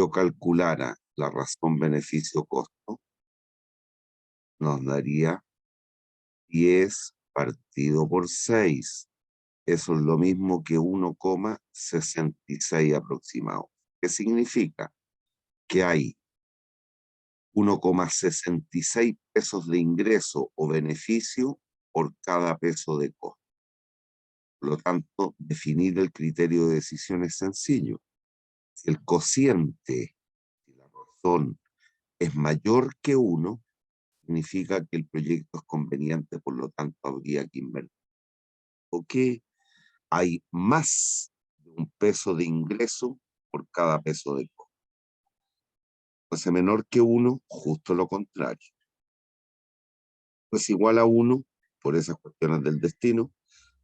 yo calculara la razón beneficio-costo, nos daría 10 partido por 6. Eso es lo mismo que 1,66 aproximado. ¿Qué significa? Que hay 1,66 pesos de ingreso o beneficio por cada peso de costo. Por lo tanto, definir el criterio de decisión es sencillo. Si el cociente, si la razón es mayor que 1, significa que el proyecto es conveniente, por lo tanto habría que invertir. O que hay más de un peso de ingreso por cada peso de costo. Pues menor que 1, justo lo contrario. Pues igual a 1, por esas cuestiones del destino,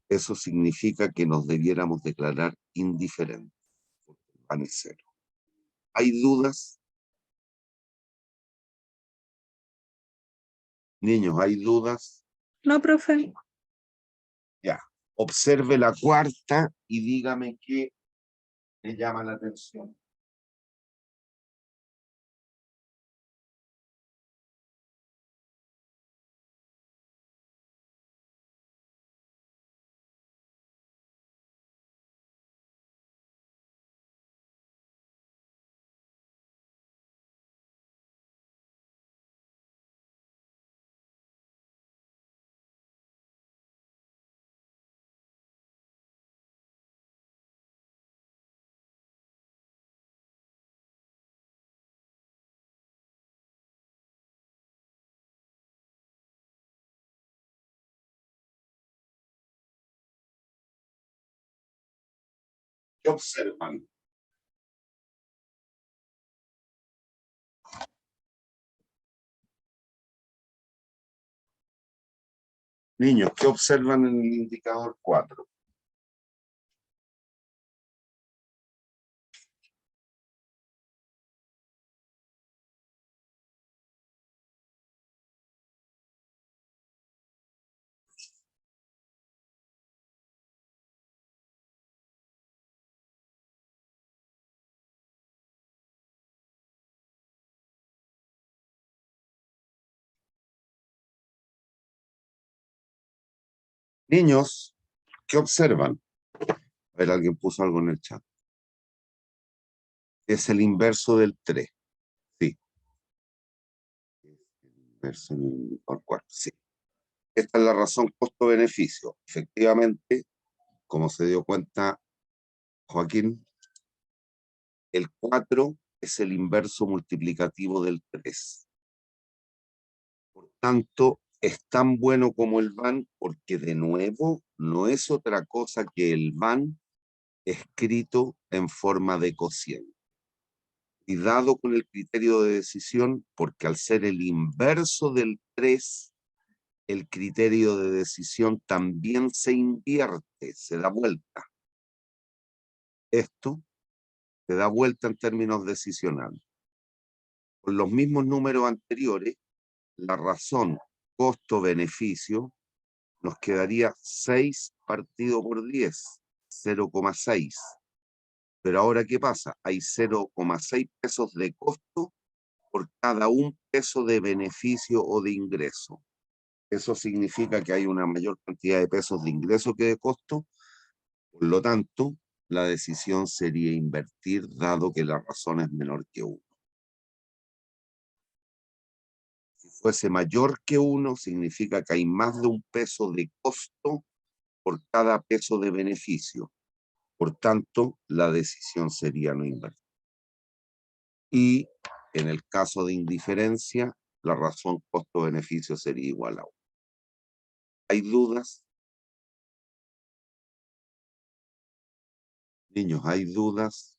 eso significa que nos debiéramos declarar indiferentes, porque van a cero. ¿Hay dudas? Niños, ¿hay dudas? No, profe. Ya. Observe la cuarta y dígame qué le llama la atención. ¿Qué observan? Niños, ¿qué observan en el indicador 4? Niños, ¿qué observan? A ver, alguien puso algo en el chat. Es el inverso del 3. Sí. El inverso del indicador 4. Sí. Esta es la razón costo-beneficio. Efectivamente, como se dio cuenta Joaquín, el 4 es el inverso multiplicativo del 3. Por tanto, es tan bueno como el van porque de nuevo no es otra cosa que el van escrito en forma de cociente. Y dado con el criterio de decisión, porque al ser el inverso del 3, el criterio de decisión también se invierte, se da vuelta. Esto se da vuelta en términos decisionales. Con los mismos números anteriores, la razón costo-beneficio nos quedaría 6 partido por 10, 0,6. Pero ahora, ¿qué pasa? Hay 0,6 pesos de costo por cada un peso de beneficio o de ingreso. Eso significa que hay una mayor cantidad de pesos de ingreso que de costo. Por lo tanto, la decisión sería invertir, dado que la razón es menor que 1. Si fuese mayor que 1, significa que hay más de un peso de costo por cada peso de beneficio. Por tanto, la decisión sería no invertir. Y en el caso de indiferencia, la razón costo-beneficio sería igual a 1. ¿Hay dudas? Niños, ¿hay dudas?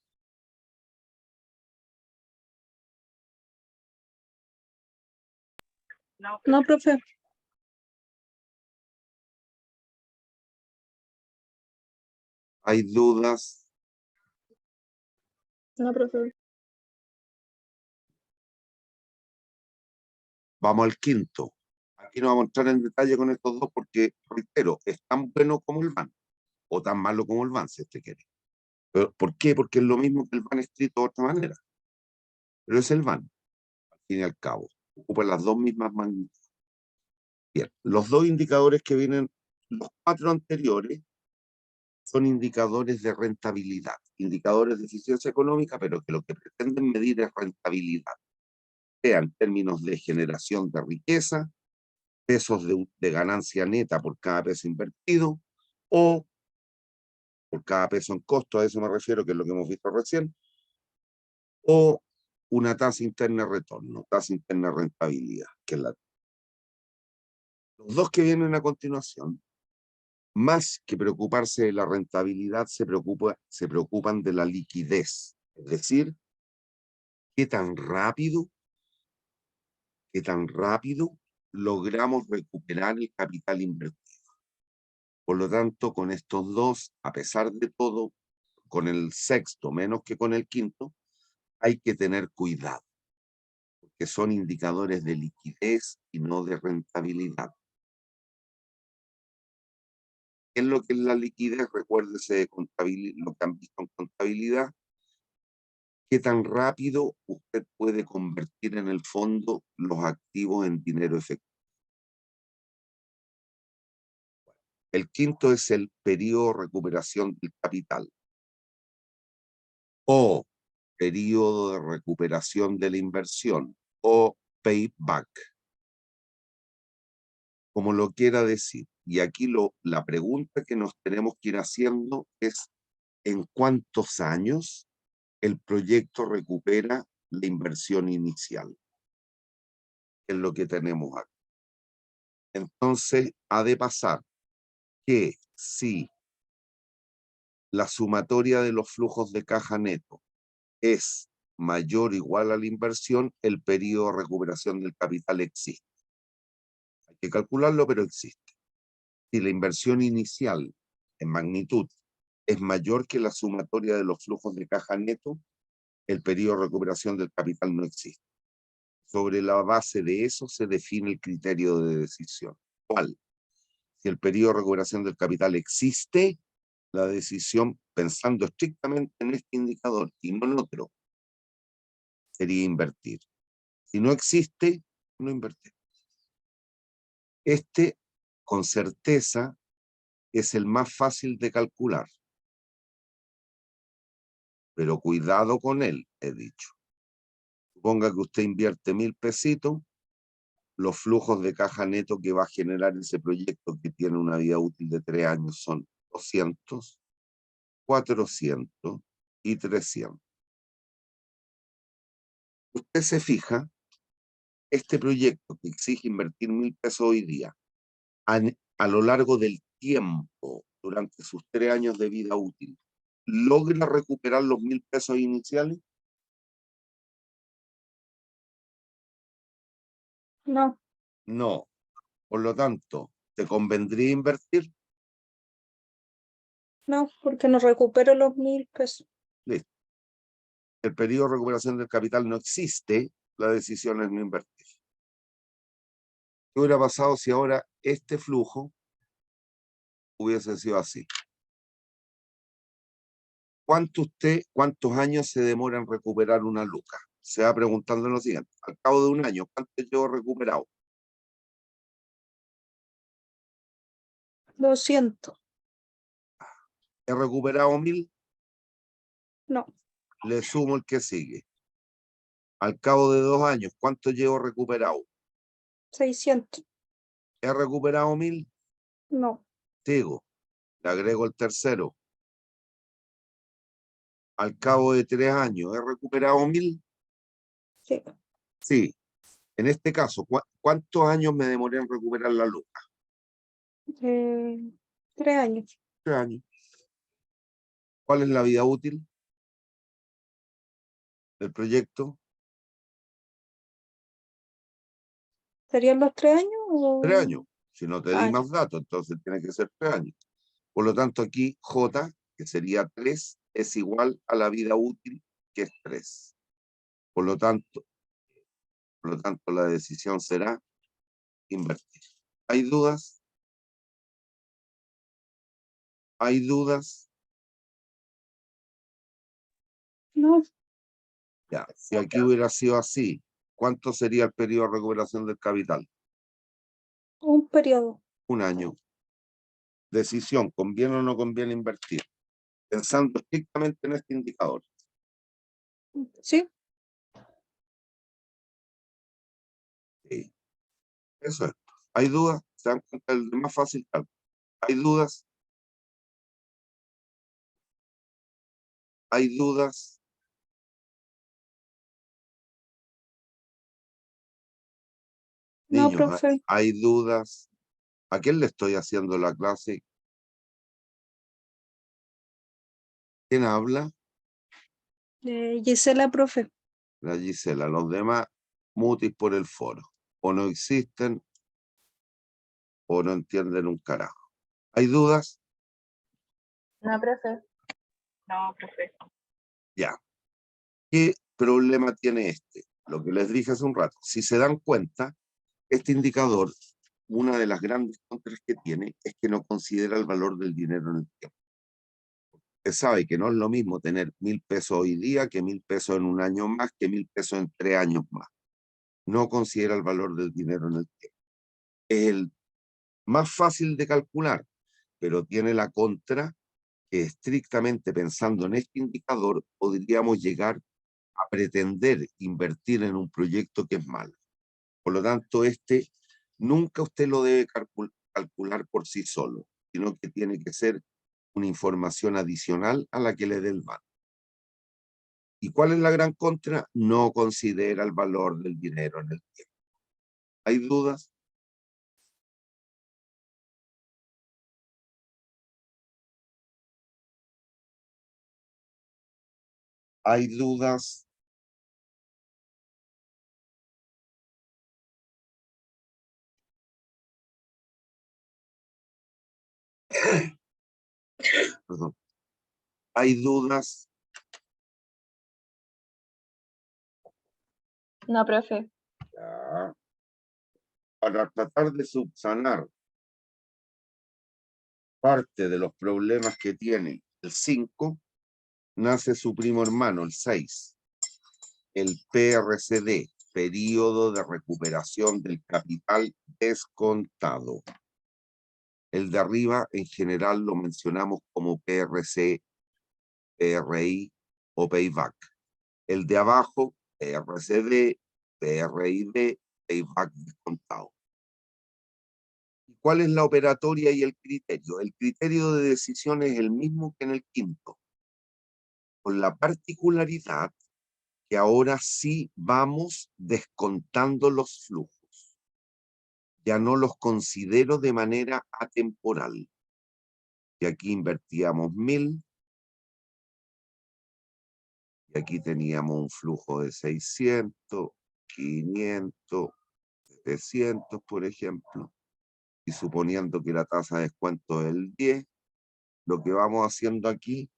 No, profe. ¿Hay dudas? No, profe. Vamos al quinto. Aquí nos vamos a entrar en detalle con estos dos porque, reitero, es tan bueno como el van, o tan malo como el van, si usted quiere. Pero, ¿por qué? Porque es lo mismo que el van escrito de otra manera. pero es el van, al fin y al cabo. Ocupa las dos mismas magnitudes. Bien, los dos indicadores que vienen, los cuatro anteriores, son indicadores de rentabilidad, indicadores de eficiencia económica, pero que lo que pretenden medir es rentabilidad, sea en términos de generación de riqueza, pesos de ganancia neta por cada peso invertido, o por cada peso en costo, a eso me refiero, que es lo que hemos visto recién, o una tasa interna de retorno, tasa interna de rentabilidad, que es la... Los dos que vienen a continuación, más que preocuparse de la rentabilidad, se preocupan de la liquidez, es decir, qué tan rápido logramos recuperar el capital invertido. Por lo tanto, con estos dos, a pesar de todo, con el sexto menos que con el quinto, hay que tener cuidado, porque son indicadores de liquidez y no de rentabilidad. ¿Qué es lo que es la liquidez? Recuérdese de lo que han visto en contabilidad. ¿Qué tan rápido usted puede convertir en el fondo los activos en dinero efectivo? El quinto es el periodo de recuperación del capital o periodo de recuperación de la inversión o payback, como lo quiera decir. Y aquí la pregunta que nos tenemos que ir haciendo es ¿en cuántos años el proyecto recupera la inversión inicial? Es lo que tenemos aquí. Entonces, ha de pasar que si la sumatoria de los flujos de caja neto es mayor o igual a la inversión, el periodo de recuperación del capital existe. Hay que calcularlo, pero existe. Si la inversión inicial en magnitud es mayor que la sumatoria de los flujos de caja neto, el periodo de recuperación del capital no existe. Sobre la base de eso se define el criterio de decisión. ¿Cuál? Si el periodo de recuperación del capital existe, la decisión, pensando estrictamente en este indicador y no en otro, sería invertir. Si no existe, no invertir. Este, con certeza, es el más fácil de calcular. Pero cuidado con él, he dicho. Suponga que usted invierte 1.000 pesitos, los flujos de caja neto que va a generar ese proyecto que tiene una vida útil de 3 años son 200, 400 y 300. Usted se fija, este proyecto que exige invertir 1.000 pesos hoy día, a lo largo del tiempo, durante sus 3 años de vida útil, ¿logra recuperar los 1.000 pesos iniciales? No, No. Por lo tanto, ¿te convendría invertir? no, porque no recupero los 1.000 pesos. Listo. El periodo de recuperación del capital no existe, la decisión es no invertir. ¿Qué hubiera pasado si ahora este flujo hubiese sido así? ¿Cuántos años se demora en recuperar una luca? Se va preguntando lo siguiente. Al cabo de un año, ¿cuánto llevo recuperado? 200. ¿He recuperado 1.000? No, Le sumo el que sigue. Al cabo de 2 años, ¿cuánto llevo recuperado? 600. ¿He recuperado 1.000? No, Sigo. Le agrego el tercero. Al cabo de 3 años, ¿he recuperado 1.000? sí. Sí. En este caso, ¿cuántos años me demoré en recuperar la luca? 3 años. 3 años. ¿Cuál es la vida útil del proyecto? ¿Serían los 3 años 3 o...? años. Si no te di Ah, más datos, entonces tiene que ser 3 años. Por lo tanto, aquí J, que sería 3, es igual a la vida útil, que es 3. Por lo tanto, la decisión será invertir. ¿Hay dudas? ¿Hay dudas? no, Ya, si aquí hubiera sido así, ¿cuánto sería el periodo de recuperación del capital? Un periodo. Un año. Decisión, ¿conviene o no conviene invertir? Pensando estrictamente en este indicador. Sí, Sí, eso es. ¿Hay dudas? ¿Se dan cuenta del más fácil? ¿Hay dudas? ¿Hay dudas? no, Niños, profe. ¿hay dudas? ¿A quién le estoy haciendo la clase? ¿Quién habla? Gisela, profe. La Gisela. Los demás, mutis por el foro. O no existen o no entienden un carajo. ¿Hay dudas? No, profe. No, profe. Ya. ¿Qué problema tiene este? Lo que les dije hace un rato. Si se dan cuenta, este indicador, una de las grandes contras que tiene es que no considera el valor del dinero en el tiempo. Usted sabe que no es lo mismo tener 1.000 pesos hoy día que 1.000 pesos en un año más, que 1.000 pesos en 3 años más. No considera el valor del dinero en el tiempo. Es el más fácil de calcular, pero tiene la contra que estrictamente pensando en este indicador podríamos llegar a pretender invertir en un proyecto que es malo. Por lo tanto, nunca usted lo debe calcular por sí solo, sino que tiene que ser una información adicional a la que le dé el banco. ¿Y cuál es la gran contra? No considera el valor del dinero en el tiempo. ¿Hay dudas? ¿Hay dudas? Perdón. ¿Hay dudas? No, profe. Ya. Para tratar de subsanar parte de los problemas que tiene el 5, nace su primo hermano, el 6, el PRCD, Periodo de Recuperación del Capital Descontado. El de arriba, en general, lo mencionamos como PRC, PRI o Payback. El de abajo, PRCD, PRID, Payback descontado. ¿Cuál es la operatoria y el criterio? El criterio de decisión es el mismo que en el quinto, con la particularidad que ahora sí vamos descontando los flujos. Ya no los considero de manera atemporal. Y aquí invertíamos 1.000, y aquí teníamos un flujo de 600, 500, 700, por ejemplo. Y suponiendo que la tasa de descuento es el 10, lo que vamos haciendo aquí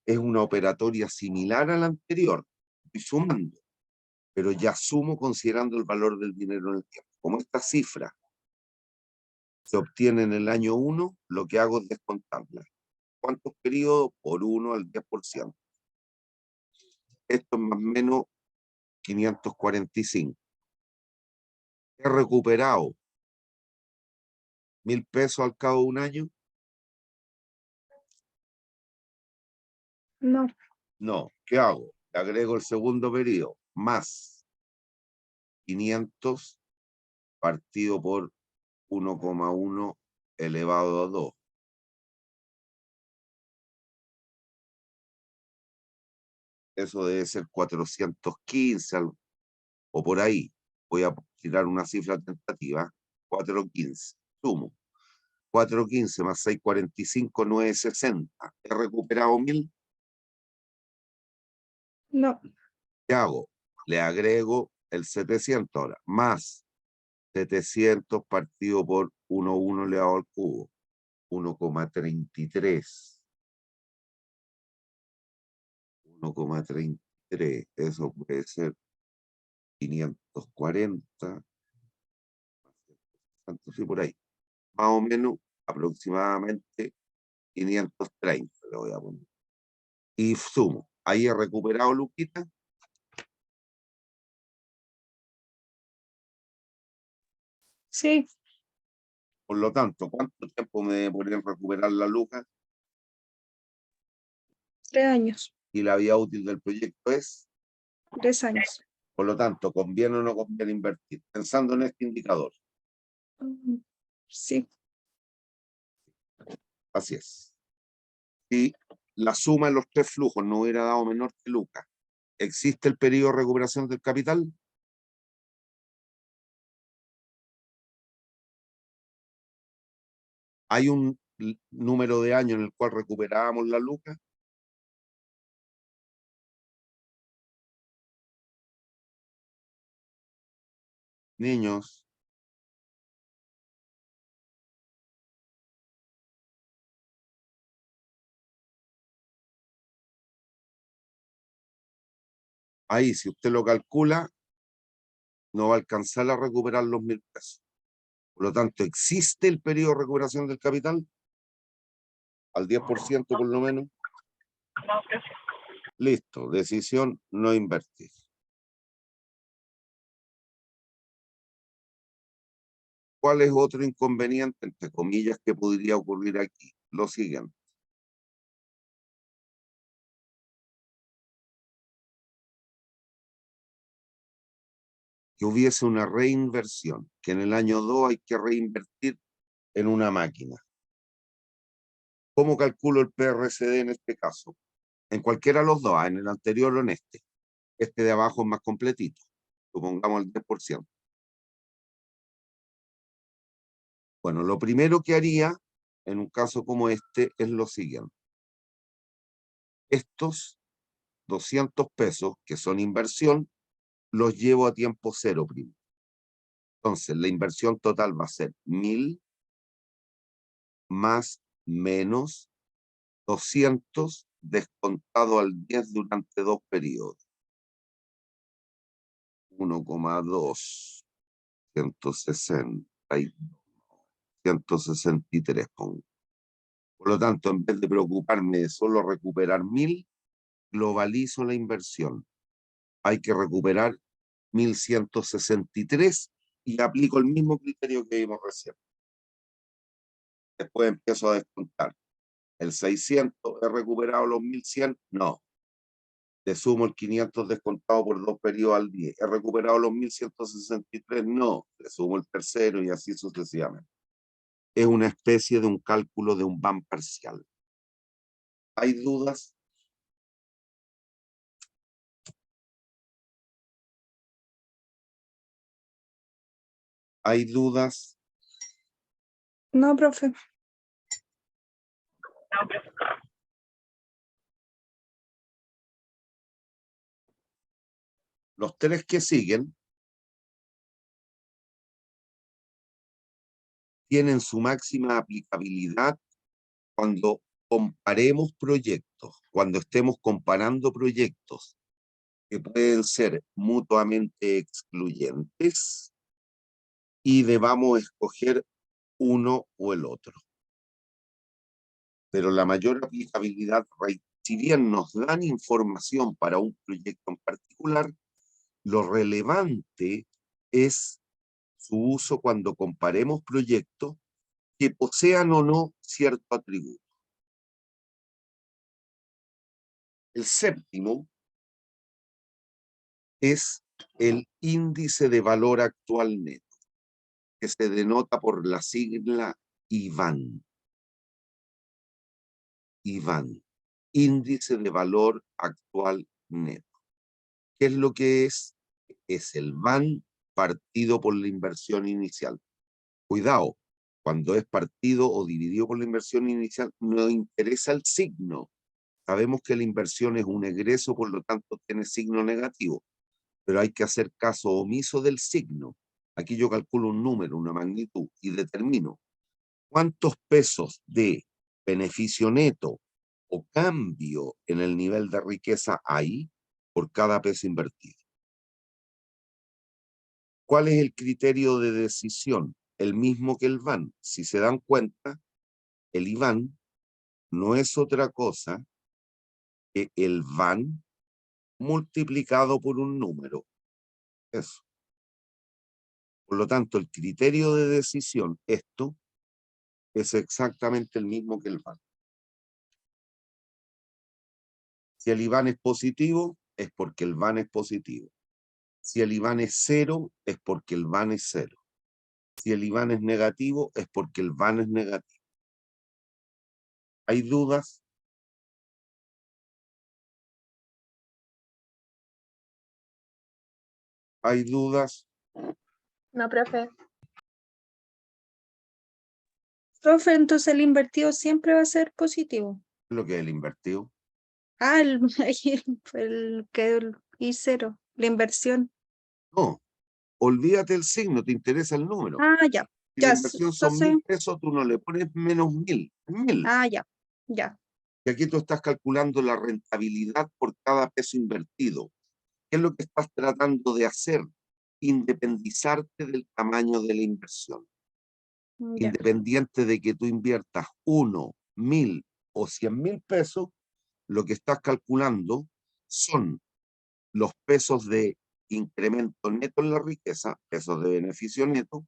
es una operatoria similar a la anterior. Estoy sumando, pero ya sumo considerando el valor del dinero en el tiempo. Como esta cifra se obtiene en el año 1, lo que hago es descontarla. ¿Cuántos periodos? Por 1 al 10%. Esto es más o menos 545. He recuperado 1.000 pesos al cabo de un año. No, No, ¿qué hago? Le agrego el segundo periodo, más 500 partido por 1,1 elevado a 2. Eso debe ser 415 o por ahí. Voy a tirar una cifra tentativa. 415. Sumo. 415 más 645, 960. He recuperado 1.000. no, ¿Qué hago? Le agrego el 700 ahora, más 700 partido por 1,1 elevado al cubo. 1,33. 1,33. Eso puede ser 540. Sí, por ahí. Más o menos, aproximadamente 530 le voy a poner. Y sumo. Ahí he recuperado, Luquita. Sí, Por lo tanto, ¿cuánto tiempo me demoré en recuperar la luca? 3 años, Y la vida útil del proyecto es, 3 años. por lo tanto, ¿conviene o no conviene invertir? Pensando en este indicador. Sí, Así es. Si la suma de los tres flujos no hubiera dado menor que lucas, ¿existe el periodo de recuperación del capital? ¿Hay un número de años en el cual recuperábamos la lucas? Niños, ahí si usted lo calcula, no va a alcanzar a recuperar los 1.000 pesos. Por lo tanto, ¿existe el periodo de recuperación del capital? Al 10% por lo menos. No, profe. Listo, decisión no invertir. ¿Cuál es otro inconveniente, entre comillas, que podría ocurrir aquí? Lo siguiente. Que hubiese una reinversión, que en el año 2 hay que reinvertir en una máquina. ¿Cómo calculo el PRCD en este caso? En cualquiera de los dos, en el anterior o en este. Este de abajo es más completito. Supongamos el 10%. Bueno, lo primero que haría en un caso como este es lo siguiente. Estos 200 pesos, que son inversión, los llevo a tiempo cero primero. Entonces, la inversión total va a ser 1.000 más menos 200 descontado al 10 durante 2 periodos. 1,2, 163 pongo. Por lo tanto, en vez de preocuparme de solo recuperar 1.000, globalizo la inversión. Hay que recuperar 1.163 y aplico el mismo criterio que vimos recién. Después empiezo a descontar. El 600, ¿he recuperado los 1.100? No. Le sumo el 500 descontado por 2 periodos al 10. ¿He recuperado los 1.163? No. Le sumo el tercero y así sucesivamente. Es una especie de un cálculo de un van parcial. ¿Hay dudas? ¿Hay dudas? no, profe. No, profe. Los tres que siguen tienen su máxima aplicabilidad cuando comparemos proyectos, cuando estemos comparando proyectos que pueden ser mutuamente excluyentes y debamos escoger uno o el otro. Pero la mayor aplicabilidad, si bien nos dan información para un proyecto en particular, lo relevante es su uso cuando comparemos proyectos que posean o no cierto atributo. El séptimo es el índice de valor actual neto, que se denota por la sigla IVAN. IVAN, índice de valor actual neto. ¿Qué es lo que es? Es el VAN partido por la inversión inicial. Cuidado, cuando es partido o dividido por la inversión inicial, no interesa el signo. Sabemos que la inversión es un egreso, por lo tanto tiene signo negativo, pero hay que hacer caso omiso del signo. Aquí yo calculo un número, una magnitud, y determino cuántos pesos de beneficio neto o cambio en el nivel de riqueza hay por cada peso invertido. ¿Cuál es el criterio de decisión? El mismo que el VAN. Si se dan cuenta, el IVAN no es otra cosa que el VAN multiplicado por un número. Eso. Por lo tanto, el criterio de decisión, esto, es exactamente el mismo que el VAN. Si el IVAN es positivo, es porque el VAN es positivo. Si el IVAN es 0, es porque el VAN es 0. Si el IVAN es negativo, es porque el VAN es negativo. ¿Hay dudas? ¿Hay dudas? No, profe. Profe, entonces el invertido siempre va a ser positivo. ¿Qué es lo que es el invertido? Ah, el que y cero, la inversión. No, olvídate el signo, te interesa el número. Ah, ya, Si la ya, inversión son entonces, 1.000 pesos, tú no le pones menos 1.000, es 1.000. ah, ya, ya, Y aquí tú estás calculando la rentabilidad por cada peso invertido. ¿Qué es lo que estás tratando de hacer? Independizarte del tamaño de la inversión. ya, Independiente de que tú inviertas 1, 1.000 o 100.000 pesos, lo que estás calculando son los pesos de incremento neto en la riqueza, pesos de beneficio neto,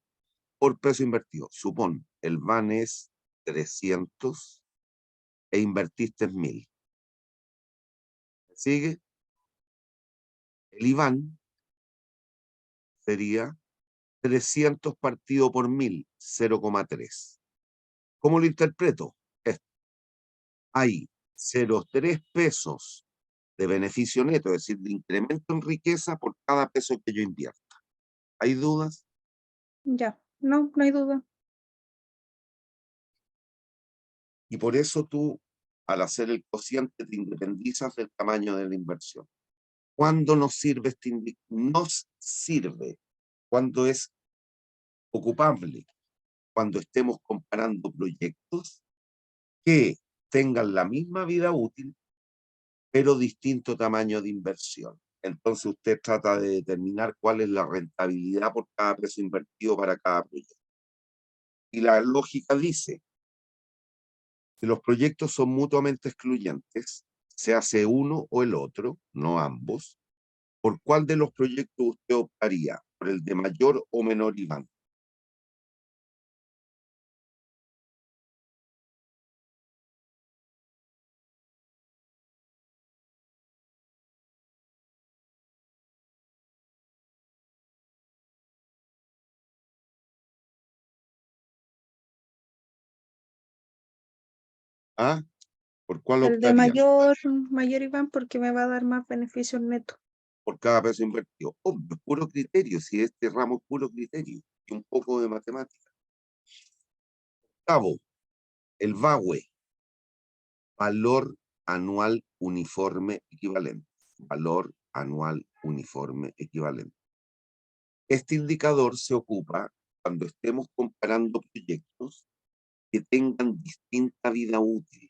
por peso invertido. Supón, el VAN es 300 e invertiste 1.000. ¿Sigue? El IVAN sería 300 partido por 1.000, 0,3. ¿Cómo lo interpreto? Hay 0,3 pesos de beneficio neto, es decir, de incremento en riqueza por cada peso que yo invierta. ¿Hay dudas? ya. No, no hay duda. Y por eso tú, al hacer el cociente, te independizas del tamaño de la inversión. ¿Cuándo nos sirve Nos sirve cuando es ocupable, cuando estemos comparando proyectos que tengan la misma vida útil, pero distinto tamaño de inversión. Entonces usted trata de determinar cuál es la rentabilidad por cada peso invertido para cada proyecto. Y la lógica dice, si los proyectos son mutuamente excluyentes, se hace uno o el otro, no ambos. ¿Por cuál de los proyectos usted optaría? ¿Por el de mayor o menor IVAN? ¿Ah? ¿Por cuál El de optarían? mayor Iván, porque me va a dar más beneficios netos. Por cada peso invertido. Obvio, puro criterio, si este ramo es puro criterio y un poco de matemática. Octavo, el VAWE, valor anual uniforme equivalente. Valor anual uniforme equivalente. Este indicador se ocupa cuando estemos comparando proyectos que tengan distinta vida útil.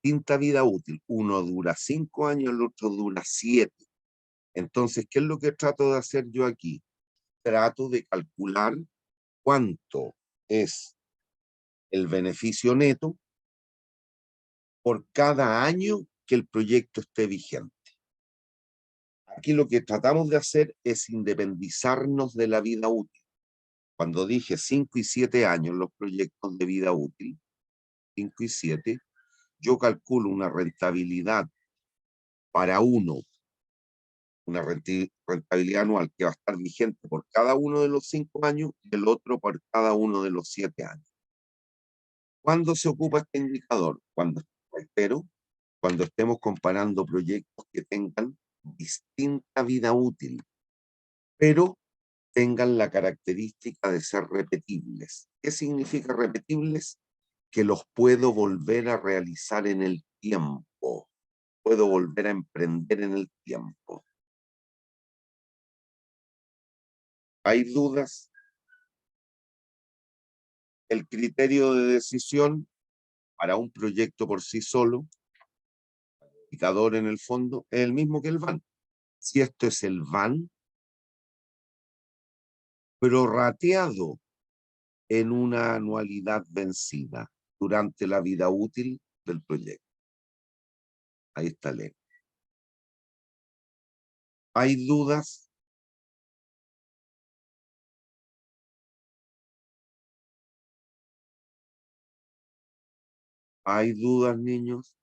Distinta vida útil. Uno dura 5 años, el otro dura 7. Entonces, ¿qué es lo que trato de hacer yo aquí? Trato de calcular cuánto es el beneficio neto por cada año que el proyecto esté vigente. Aquí lo que tratamos de hacer es independizarnos de la vida útil. Cuando dije 5 y 7 años los proyectos de vida útil, 5 y 7, yo calculo una rentabilidad para uno, una rentabilidad anual que va a estar vigente por cada uno de los 5 años y el otro por cada uno de los 7 años. ¿Cuándo se ocupa este indicador? Cuando estemos comparando proyectos que tengan distinta vida útil, pero tengan la característica de ser repetibles. ¿Qué significa repetibles? Que los puedo volver a realizar en el tiempo, puedo volver a emprender en el tiempo. ¿Hay dudas? El criterio de decisión para un proyecto por sí solo, indicador en el fondo, es el mismo que el VAN. Si esto es el VAN, prorrateado en una anualidad vencida durante la vida útil del proyecto. Ahí está el ¿Hay dudas? ¿Hay dudas, niños?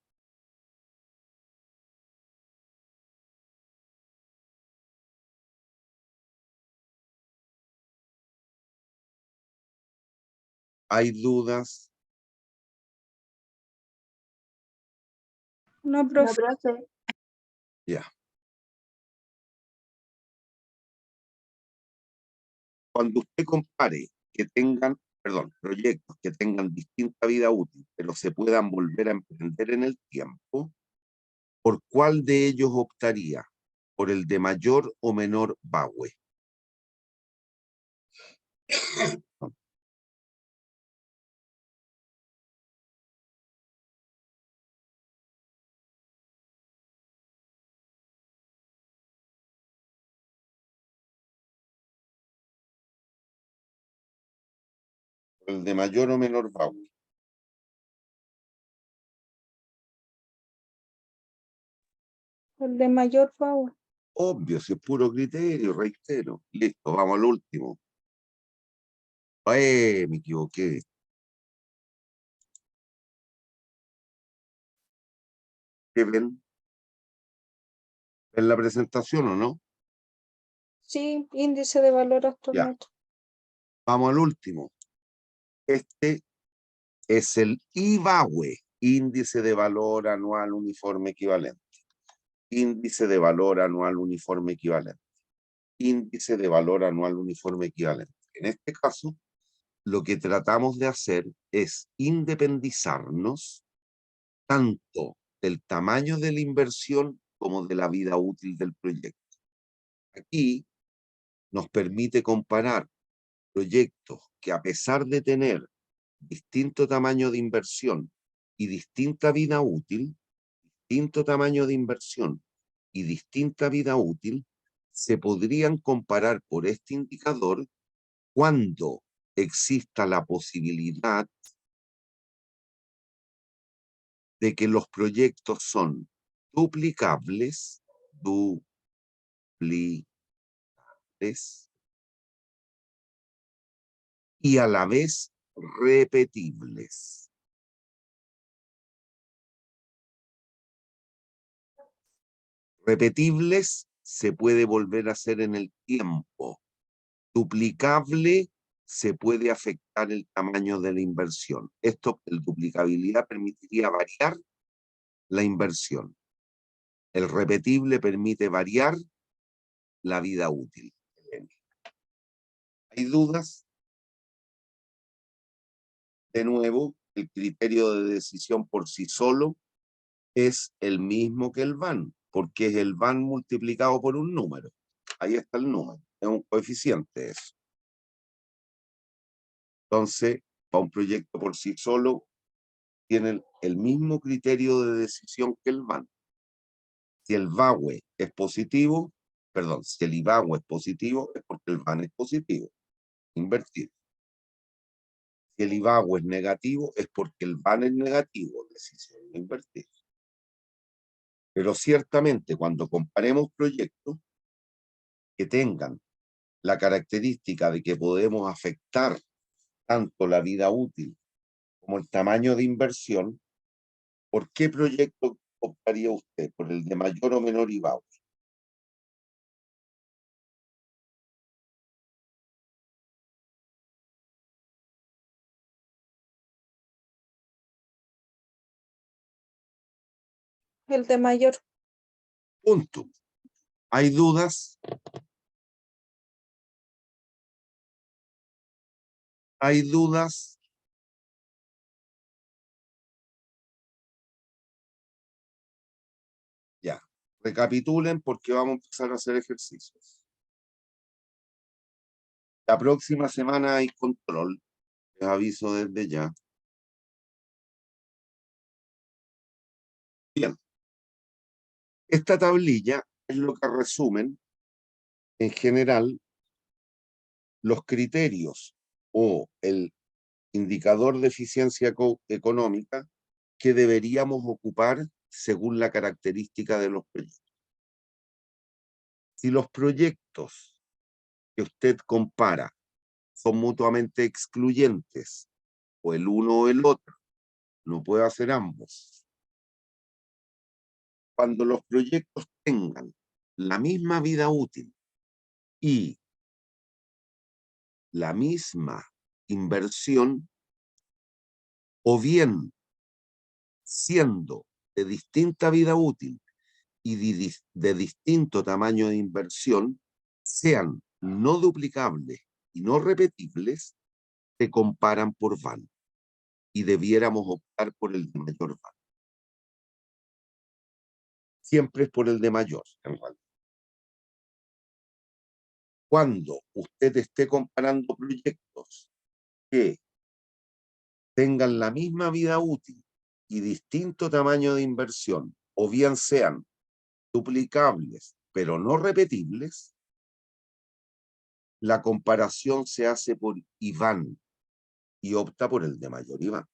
¿Hay dudas? No, No, profe. profe. Ya. Cuando usted compare que tengan, perdón, proyectos que tengan distinta vida útil, pero se puedan volver a emprender en el tiempo, ¿por cuál de ellos optaría? ¿Por el de mayor o menor VAWE? ¿El de mayor o menor VAWE? El de mayor favor. Obvio, si es puro criterio, reitero. Listo, vamos al último. Me equivoqué. ¿Qué ven? ¿En la presentación o no? Sí, índice de valor actual Ya, neto. vamos al último. Este es el IVAWE, Índice de Valor Anual Uniforme Equivalente. Índice de Valor Anual Uniforme Equivalente. Índice de Valor Anual Uniforme Equivalente. En este caso, lo que tratamos de hacer es independizarnos tanto del tamaño de la inversión como de la vida útil del proyecto. Aquí nos permite comparar proyectos que, a pesar de tener distinto tamaño de inversión y distinta vida útil, distinto tamaño de inversión y distinta vida útil, se podrían comparar por este indicador cuando exista la posibilidad de que los proyectos son duplicables, y a la vez repetibles. Repetibles se puede volver a hacer en el tiempo. Duplicable se puede afectar el tamaño de la inversión. Esto, la duplicabilidad permitiría variar la inversión. El repetible permite variar la vida útil. ¿Hay dudas? De nuevo, el criterio de decisión por sí solo es el mismo que el VAN, porque es el VAN multiplicado por un número. Ahí está el número, es un coeficiente eso. Entonces, para un proyecto por sí solo, tienen el mismo criterio de decisión que el VAN. Si el VAWE es positivo, perdón, si el IVAWE es positivo, es porque el VAN es positivo, invertido. Si el IVAWE es negativo, es porque el VAN es negativo, decisión invertida. Pero ciertamente, cuando comparemos proyectos que tengan la característica de que podemos afectar tanto la vida útil como el tamaño de inversión, ¿por qué proyecto optaría usted? ¿Por el de mayor o menor IVAWE? El de mayor. Punto. ¿Hay dudas? ¿Hay dudas? Ya. Recapitulen porque vamos a empezar a hacer ejercicios. La próxima semana hay control. Les aviso desde ya. Bien. Esta tablilla es lo que resumen, en general, los criterios o el indicador de eficiencia económica que deberíamos ocupar según la característica de los proyectos. Si los proyectos que usted compara son mutuamente excluyentes, o el uno o el otro, no puede hacer ambos. Cuando los proyectos tengan la misma vida útil y la misma inversión, o bien siendo de distinta vida útil y de distinto tamaño de inversión, sean no duplicables y no repetibles, se comparan por van y debiéramos optar por el de mayor van. Siempre es por el de mayor, en realidad. Cuando usted esté comparando proyectos que tengan la misma vida útil y distinto tamaño de inversión, o bien sean duplicables, pero no repetibles, la comparación se hace por IVAN y opta por el de mayor IVAN.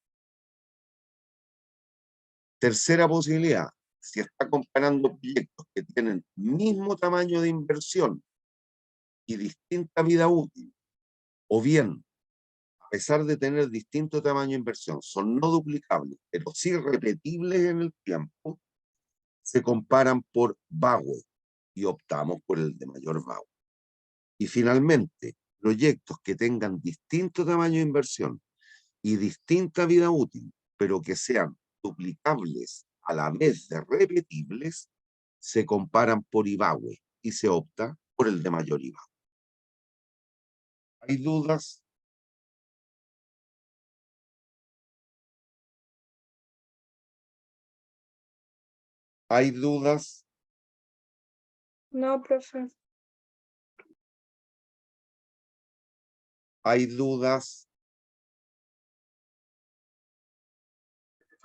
Tercera posibilidad, si está comparando proyectos que tienen mismo tamaño de inversión y distinta vida útil, o bien, a pesar de tener distinto tamaño de inversión, son no duplicables, pero sí repetibles en el tiempo, se comparan por VAWE y optamos por el de mayor VAWE. Y finalmente, proyectos que tengan distinto tamaño de inversión y distinta vida útil, pero que sean duplicables a la vez de repetibles, se comparan por IVAWE y se opta por el de mayor IVAWE. ¿Hay dudas? ¿Hay dudas? No, profe. ¿Hay dudas?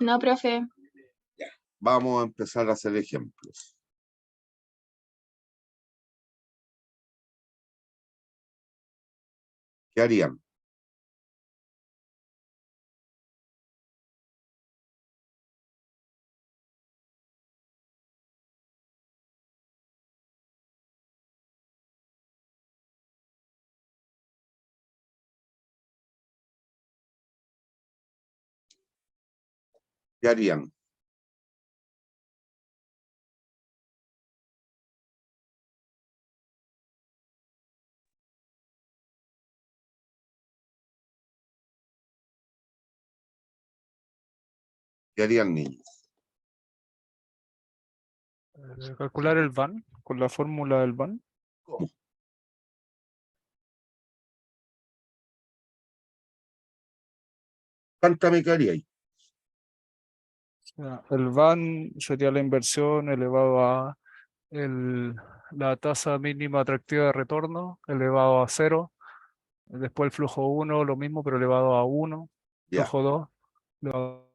No, profe. Vamos a empezar a hacer ejemplos. ¿Qué harían? ¿Qué harían? ¿Qué harían, niños? Calcular el van con la fórmula del van. ¿Cómo? Cántame, ¿qué haríais? O sea, el van sería la inversión elevado a la tasa mínima atractiva de retorno elevado a 0. Después el flujo 1, lo mismo, pero elevado a 1. Ya, Flujo 2, elevado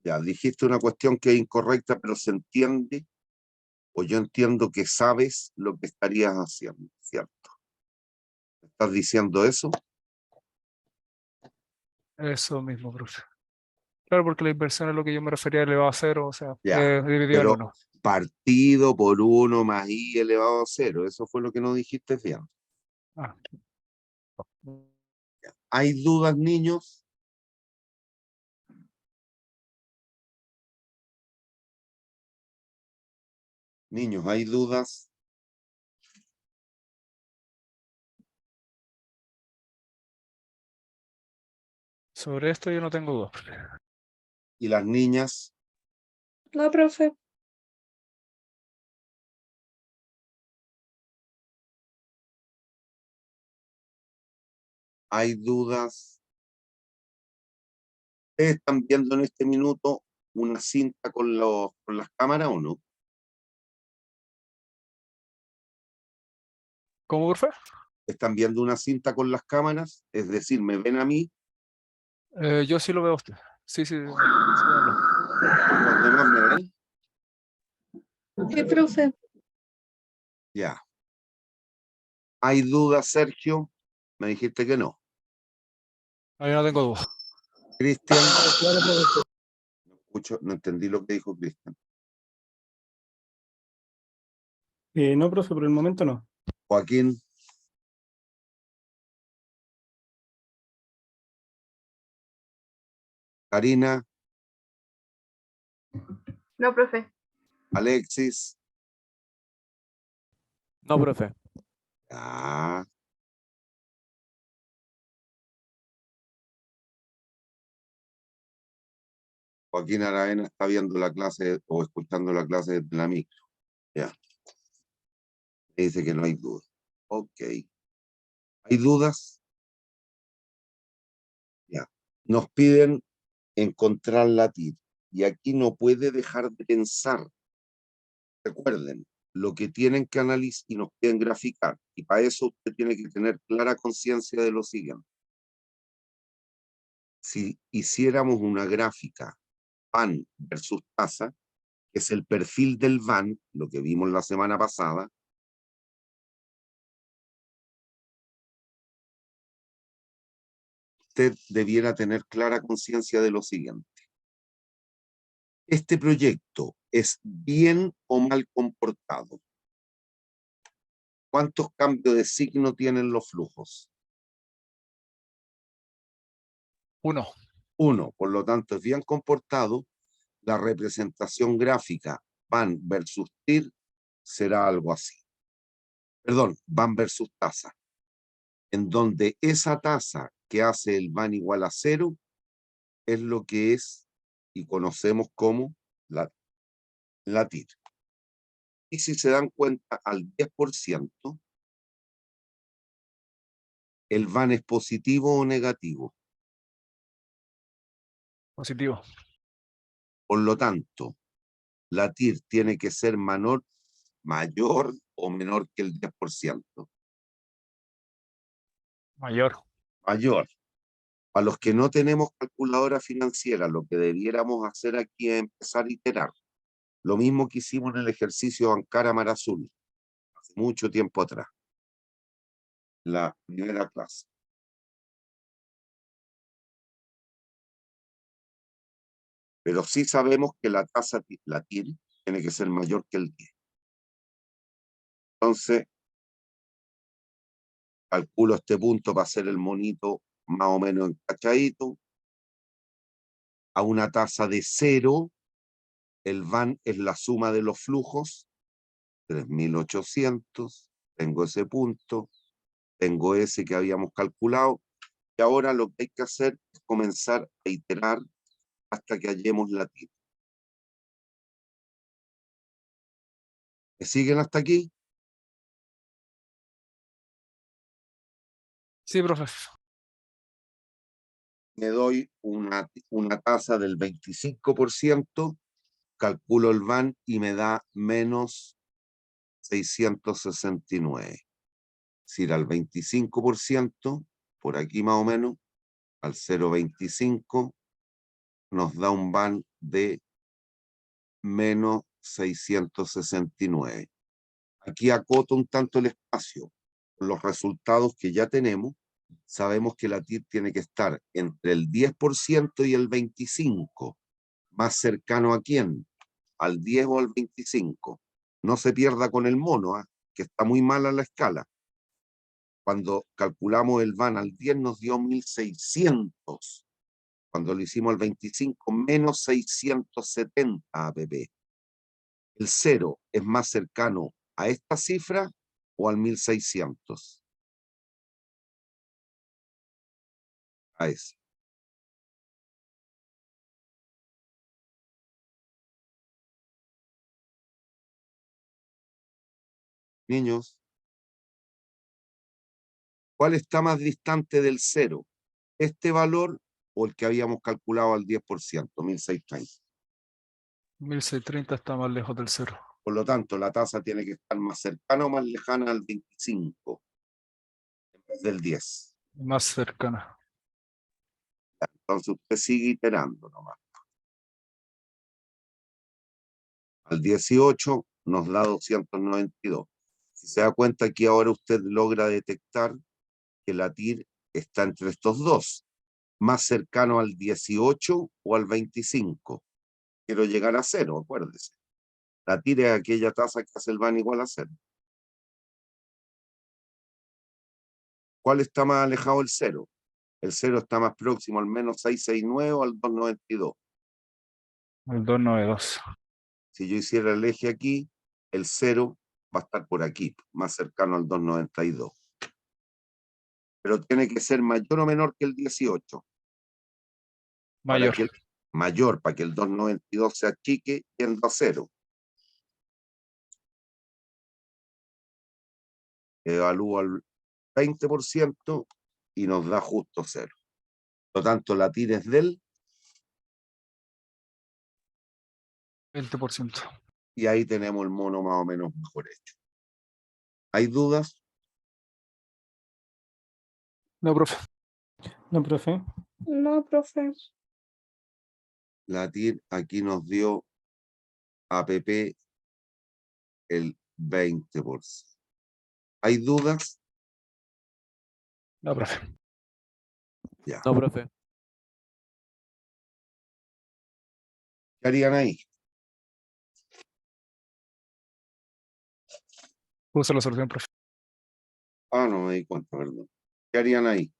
ya, dijiste una cuestión que es incorrecta, pero se entiende, o yo entiendo que sabes lo que estarías haciendo, ¿cierto? ¿Estás diciendo eso? a eso mismo, profe. Claro, porque la inversión es lo que yo me refería elevado a 0, o sea, Ya, dividido en pero 1. partido por 1 más i elevado a 0, eso fue lo que no dijiste bien. Ah, ¿Hay dudas, niños? Niños, ¿hay dudas? sobre esto yo no tengo dudas. ¿Y las niñas? No, profe. ¿Hay dudas? ¿Ustedes están viendo en este minuto una cinta con las cámaras o no? ¿Cómo, profe? ¿Están viendo una cinta con las cámaras? Es decir, ¿me ven a mí? Yo sí lo veo a usted. Sí, sí. Sí, habla. ¿Los demás me ven? Sí, profe. Ya. ¿Hay dudas, Sergio? Me dijiste que no. Ahí no tengo dudas. Cristian, no entendí lo que dijo Cristian. No, profe, por el momento no. Joaquín, Karina, No, profe. Alexis. No, profe. Ah. Joaquín Aravena está viendo la clase o escuchando la clase de la micro. Ya. Dice que no hay duda. Ok. ¿Hay dudas? Ya. Nos piden encontrar la TIR. Y aquí no puede dejar de pensar. Recuerden, lo que tienen que analizar y nos piden graficar. Y para eso usted tiene que tener clara conciencia de lo siguiente. Si hiciéramos una gráfica VAN versus tasa, que es el perfil del VAN, lo que vimos la semana pasada, usted debiera tener clara conciencia de lo siguiente. ¿Este proyecto es bien o mal comportado? ¿Cuántos cambios de signo tienen los flujos? 1. 1, por lo tanto es bien comportado. La representación gráfica VAN versus TIR será algo así. Perdón, VAN versus tasa. En donde esa tasa que hace el VAN igual a 0 es lo que es y conocemos como la TIR. Y si se dan cuenta, al 10%, ¿el VAN es positivo o negativo? Positivo. Por lo tanto, la TIR tiene que ser mayor o menor que el 10%. Mayor. Mayor. Para los que no tenemos calculadora financiera, lo que debiéramos hacer aquí es empezar a iterar. Lo mismo que hicimos en el ejercicio Ankara Mar Azul, hace mucho tiempo atrás. La primera clase. Pero sí sabemos que la tasa, la TIR, tiene que ser mayor que el 10. Entonces, calculo este punto para hacer el monito más o menos encachadito. A una tasa de 0, el VAN es la suma de los flujos, 3.800, tengo ese punto, tengo ese que habíamos calculado, y ahora lo que hay que hacer es comenzar a iterar hasta que hallemos la TIR. ¿Me siguen hasta aquí? Sí, profe. Me doy una tasa del 25%, calculo el VAN y me da menos 669. Es decir, al 25%, por aquí más o menos, al 0,25, nos da un VAN de menos 669. Aquí acoto un tanto el espacio. Con los resultados que ya tenemos, sabemos que la TIR tiene que estar entre el 10% y el 25%. ¿Más cercano a quién? ¿Al 10 o al 25? No se pierda con el mono, que está muy mala la escala. Cuando calculamos el VAN al 10 nos dio 1.600. Cuando lo hicimos al 25, menos 670 APP. ¿El 0 es más cercano a esta cifra o al 1.600? A ese. Niños, ¿cuál está más distante del 0? ¿Este valor o el que habíamos calculado al 10%, 1.630? 1630 está más lejos del 0. Por lo tanto, la tasa tiene que estar más cercana o más lejana al 25 en vez del 10. Más cercana. Entonces usted sigue iterando nomás. Al 18 nos da 292. Si se da cuenta, aquí ahora usted logra detectar que la TIR está entre estos dos, más cercano al 18 o al 25. Quiero llegar a 0, acuérdese. La TIR es aquella tasa que hace el VAN igual a 0. ¿Cuál está más alejado del 0? El 0 está más próximo al menos 669 o al 292. El 292. Si yo hiciera el eje aquí, el 0 va a estar por aquí, más cercano al 292. Pero tiene que ser mayor o menor que el 18. Mayor. Mayor, para que el 292 se achique yendo a 0. Evalúo al 20% y nos da justo 0. Por lo tanto, la TIR es del 20%. y ahí tenemos el mono más o menos mejor hecho. ¿Hay dudas? No, profe. No, profe. No, profe. La TIR aquí nos dio APP el 20%. ¿Hay dudas? No, profe. Ya. No, profe. ¿Qué harían ahí? Puse la solución, profe. Ah, no me di cuenta, perdón. ¿Qué harían ahí?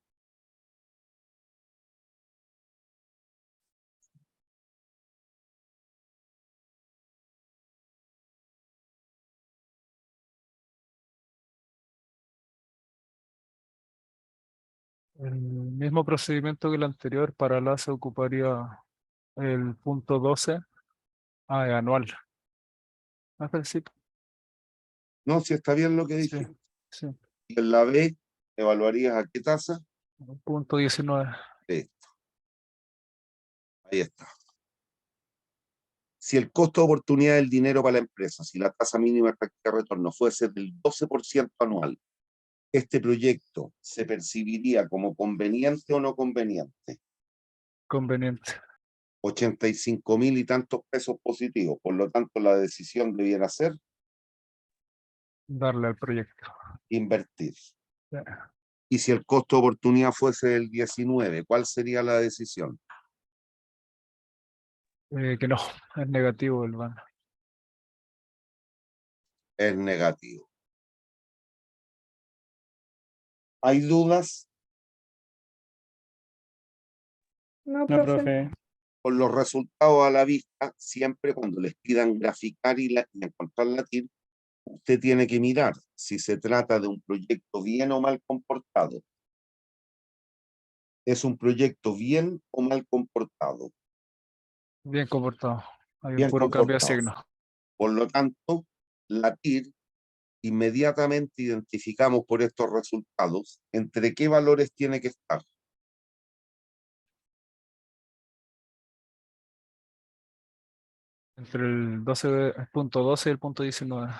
El mismo procedimiento que el anterior, para la se ocuparía el punto 12 anual. Hasta el sí. No, si está bien lo que Sí, dije. sí. Y en la B, ¿evaluarías a qué tasa? Punto 19. Listo. Ahí está. Si el costo de oportunidad del dinero para la empresa, si la tasa mínima de retorno fuese del 12% anual, ¿este proyecto se percibiría como conveniente o no conveniente? Conveniente. 85.000 y tantos pesos positivos. Por lo tanto, la decisión debiera ser Darle al proyecto. invertir. Ya. Y si el costo de oportunidad fuese del 19, ¿cuál sería la decisión? Que no, es negativo el van. Es negativo. ¿Hay dudas? No, No, profe. profe. Con los resultados a la vista, siempre cuando les pidan graficar y encontrar la TIR, usted tiene que mirar si se trata de un proyecto bien o mal comportado. ¿Es un proyecto bien o mal comportado? Bien comportado. Hay un Bien puro cambio de comportado. signo. Por lo tanto, la TIR inmediatamente identificamos por estos resultados entre qué valores tiene que estar. Entre el 12, el punto 12 y el punto 19.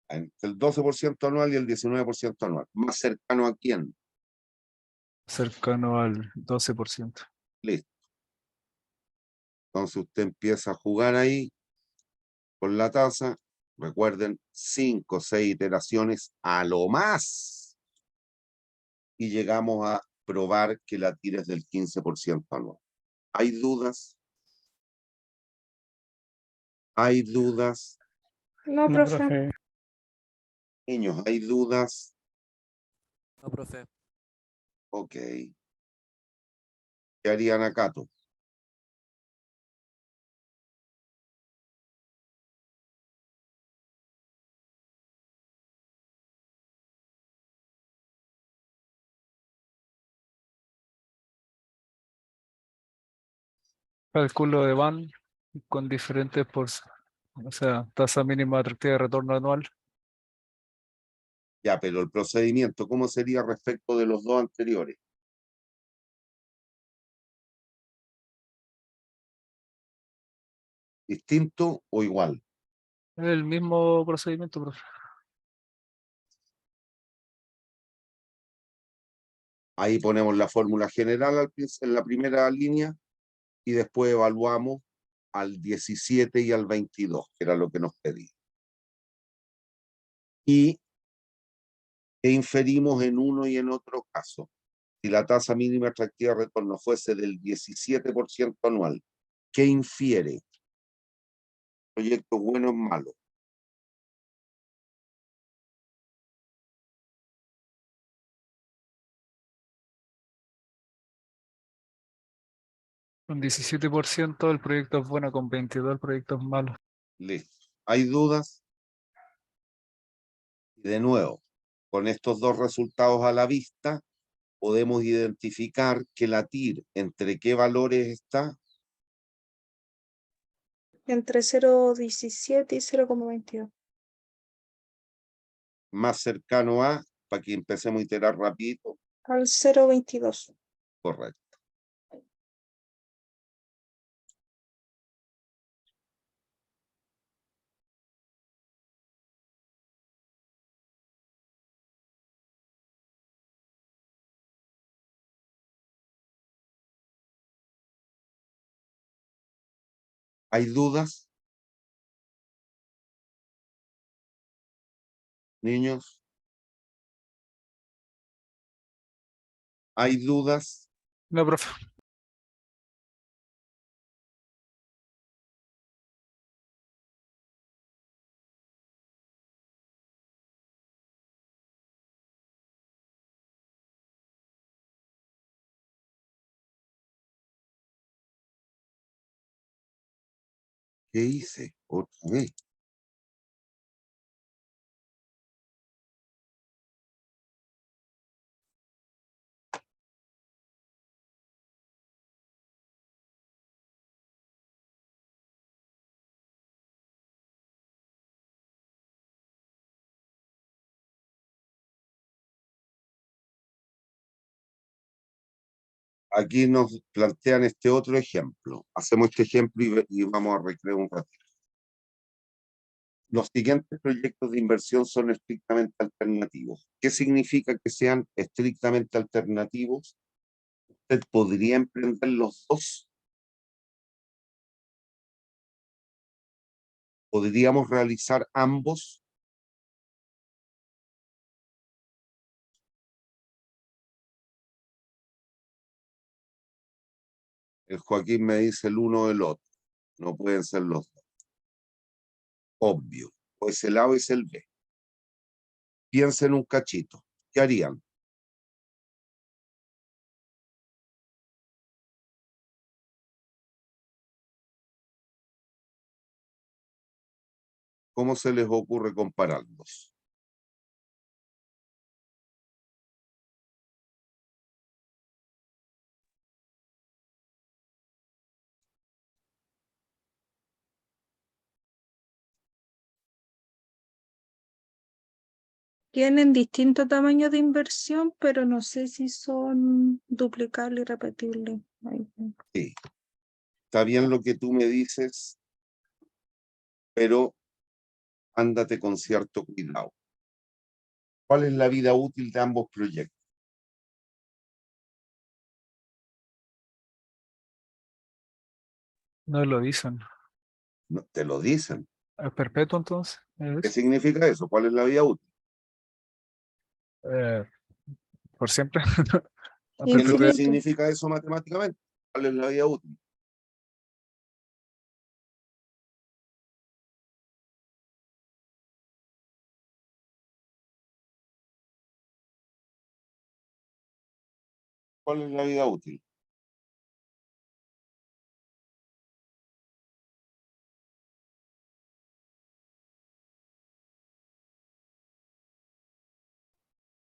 Entre el 12% anual y el 19% anual. ¿Más cercano a quién? Cercano al 12%. Listo. Entonces usted empieza a jugar ahí con la tasa. Recuerden, 5 o 6 iteraciones a lo más. Y llegamos a probar que la TIR es del 15% anual. ¿Hay dudas? ¿Hay dudas? No, No, profe. profe. Niños, ¿hay dudas? No, profe. Ok. ¿Qué harían acá tú? Cálculo de van con diferentes o sea, tasa mínima atractiva de retorno anual. Ya, pero el procedimiento, ¿cómo sería respecto de los dos anteriores? ¿Distinto o igual? El mismo procedimiento, profe. Ahí ponemos la fórmula general en la primera línea y después evaluamos al 17 y al 22, que era lo que nos pedía. Y inferimos en uno y en otro caso. Si la tasa mínima atractiva de retorno fuese del 17% anual, ¿qué infiere? ¿Proyectos buenos o malos? Con 17% el proyecto es bueno, con 22 el proyecto es malo. Listo. ¿Hay dudas? Y de nuevo, con estos dos resultados a la vista, podemos identificar que la TIR entre qué valores está. Entre 0,17 y 0,22. Más cercano a, para que empecemos a iterar rapidito. Al 0,22. Correcto. ¿Hay dudas? Niños. ¿Hay dudas? No, profe. ¿Qué hice? Otra vez. Aquí nos plantean este otro ejemplo. Hacemos este ejemplo y vamos a recrear un ratito. Los siguientes proyectos de inversión son estrictamente alternativos. ¿Qué significa que sean estrictamente alternativos? Usted podría emprender los dos. ¿Podríamos realizar ambos? El Joaquín me dice el uno o el otro. No pueden ser los dos. Obvio. O es el A o es el B. Piensen un cachito. ¿Qué harían? ¿Cómo se les ocurre compararlos? Tienen distintos tamaños de inversión, pero no sé si son duplicables y repetibles. Ahí. Sí. Está bien lo que tú me dices, pero ándate con cierto cuidado. ¿Cuál es la vida útil de ambos proyectos? No lo dicen. No, te lo dicen. ¿Es perpetuo entonces? ¿Qué significa eso? ¿Cuál es la vida útil? Eh, ¿Por siempre? A ¿Qué es lo que perpetuidad. Infinito. significa eso matemáticamente? ¿Cuál es la vida útil? ¿Cuál es la vida útil?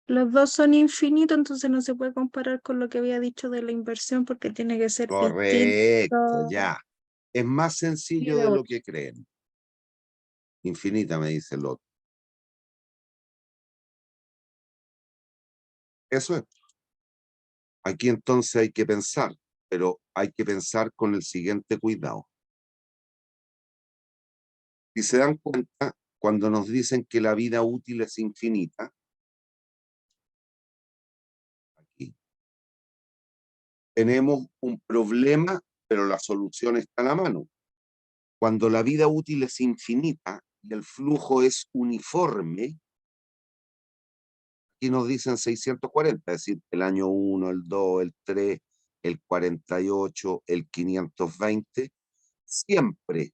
Los dos son infinitos, entonces no se puede comparar con lo que había dicho de la inversión porque tiene que ser Correcto, distinto. ya. Es más sencillo Vida de lo útil. que creen. Infinita, me dice el otro. Eso es. Aquí entonces hay que pensar, pero hay que pensar con el siguiente cuidado. Si se dan cuenta, cuando nos dicen que la vida útil es infinita, aquí tenemos un problema, pero la solución está a la mano. Cuando la vida útil es infinita y el flujo es uniforme, aquí nos dicen 640, es decir, el año 1, el 2, el 3, el 48, el 520, siempre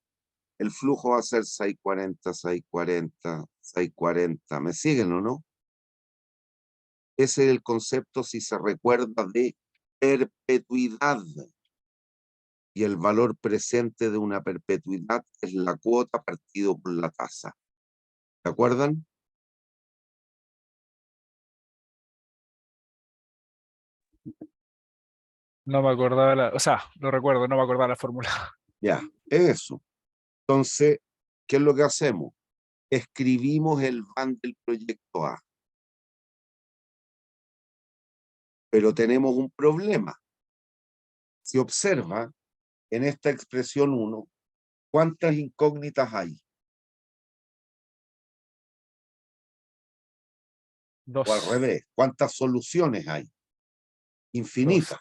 el flujo va a ser 640, 640, 640. ¿Me siguen o no? Ese es el concepto, si se recuerda, de perpetuidad. y el valor presente de una perpetuidad es la cuota partido por la tasa. ¿Se acuerdan? No me acordaba o sea, lo recuerdo, no me acordaba la fórmula. Ya, eso. Entonces, ¿qué es lo que hacemos? Escribimos el van del proyecto A. Pero tenemos un problema. Si observa, en esta expresión 1, ¿cuántas incógnitas hay? O al 2. revés, ¿cuántas soluciones hay? 2. Infinitas.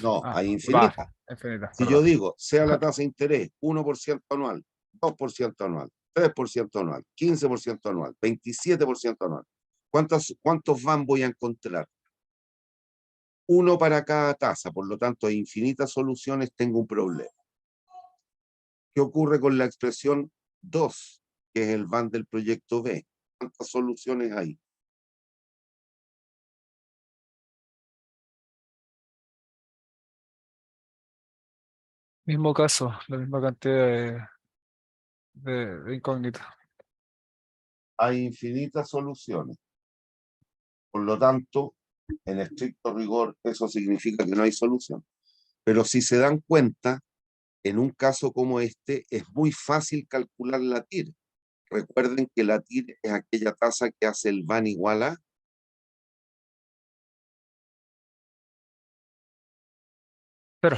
No, hay Va, infinitas. infinita, Si yo perdón. digo, sea la tasa de interés 1% anual, 2% anual, 3% anual, 15% anual, 27% anual, ¿cuántos van voy a encontrar? Uno para cada tasa, por lo tanto, hay infinitas soluciones, tengo un problema. ¿Qué ocurre con la expresión 2, que es el van del proyecto B? ¿Cuántas soluciones hay? Mismo caso, la misma cantidad de incógnitas. Hay infinitas soluciones. Por lo tanto, en estricto rigor, eso significa que no hay solución. Pero si se dan cuenta, en un caso como este, es muy fácil calcular la TIR. Recuerden que la TIR es aquella tasa que hace el van igual a 0.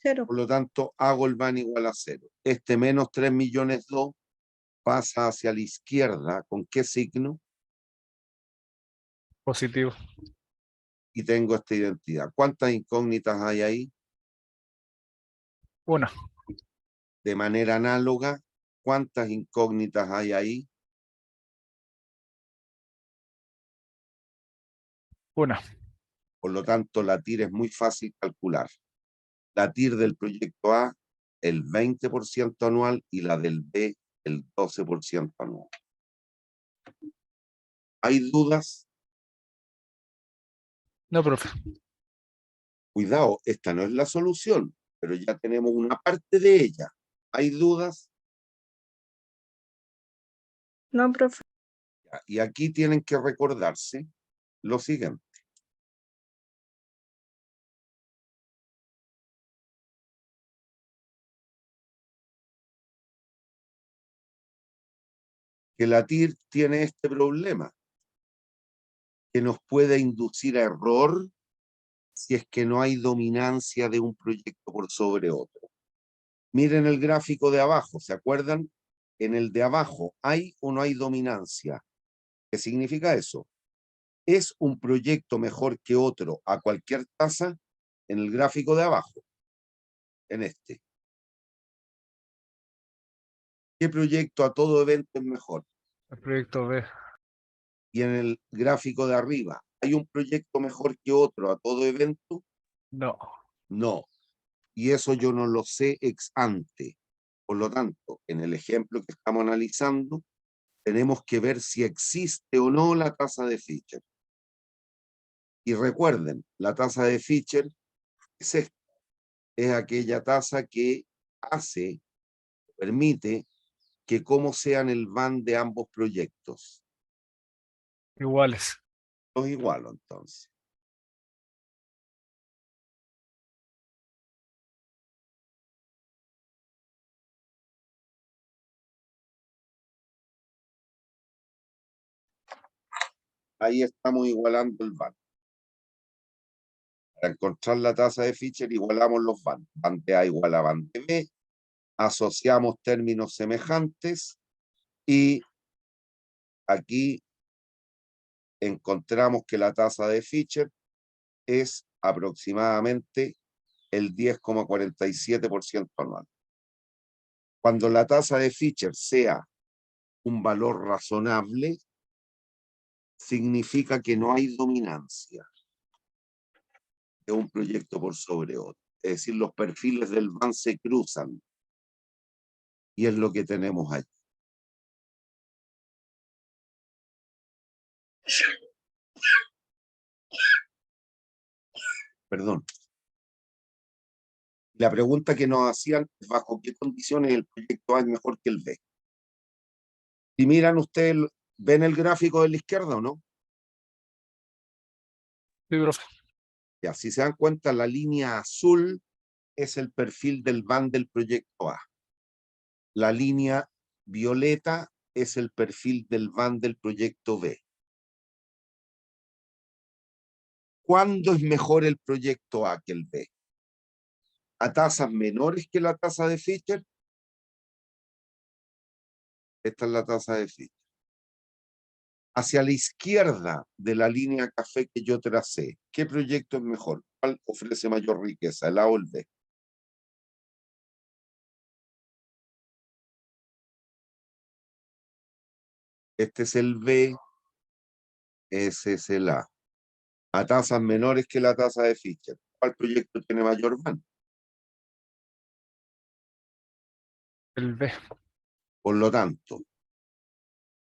0. por lo tanto, hago el van igual a 0. Este menos 3.200.000 pasa hacia la izquierda. ¿Con qué signo? Positivo. Y tengo esta identidad. ¿Cuántas incógnitas hay ahí? 1. De manera análoga, ¿cuántas incógnitas hay ahí? 1. Por lo tanto, la TIR es muy fácil calcular. La TIR del proyecto A, el 20% anual, y la del B, el 12% anual. ¿Hay dudas? No, profe. Cuidado, esta no es la solución, pero ya tenemos una parte de ella. ¿Hay dudas? No, profe. Y aquí tienen que recordarse lo siguiente. Que la TIR tiene este problema, que nos puede inducir a error si es que no hay dominancia de un proyecto por sobre otro. Miren el gráfico de abajo, ¿se acuerdan? En el de abajo, ¿hay o no hay dominancia? ¿Qué significa eso? ¿Es un proyecto mejor que otro a cualquier tasa? En el gráfico de abajo, en este. ¿Qué proyecto a todo evento es mejor? El proyecto B. Y en el gráfico de arriba, ¿hay un proyecto mejor que otro a todo evento? No. No. Y eso yo no lo sé ex ante. Por lo tanto, en el ejemplo que estamos analizando, tenemos que ver si existe o no la tasa de Fisher. Y recuerden, la tasa de Fisher es esta. Es aquella tasa que permite que como sean el van de ambos proyectos. Iguales. Los igualo entonces. Ahí estamos igualando el van. Para encontrar la tasa de Fisher igualamos los van. Van de A igual a van de B. Asociamos términos semejantes y aquí encontramos que la tasa de Fisher es aproximadamente el 10,47% anual. Cuando la tasa de Fisher sea un valor razonable, significa que no hay dominancia de un proyecto por sobre otro. Es decir, los perfiles del van se cruzan y es lo que tenemos aquí. Perdón. La pregunta que nos hacían es bajo qué condiciones el proyecto A es mejor que el B. Si miran ustedes, ¿ven el gráfico de la izquierda o no? Sí, profe. Ya, si se dan cuenta, la línea azul es el perfil del van del proyecto A. La línea violeta es el perfil del van del proyecto B. ¿Cuándo es mejor el proyecto A que el B? ¿A tasas menores que la tasa de Fisher? Esta es la tasa de Fisher. Hacia la izquierda de la línea café que yo tracé, ¿qué proyecto es mejor? ¿Cuál ofrece mayor riqueza, el A o el B? Este es el B, ese es el A. A tasas menores que la tasa de Fisher. ¿Cuál proyecto tiene mayor van? El B. Por lo tanto,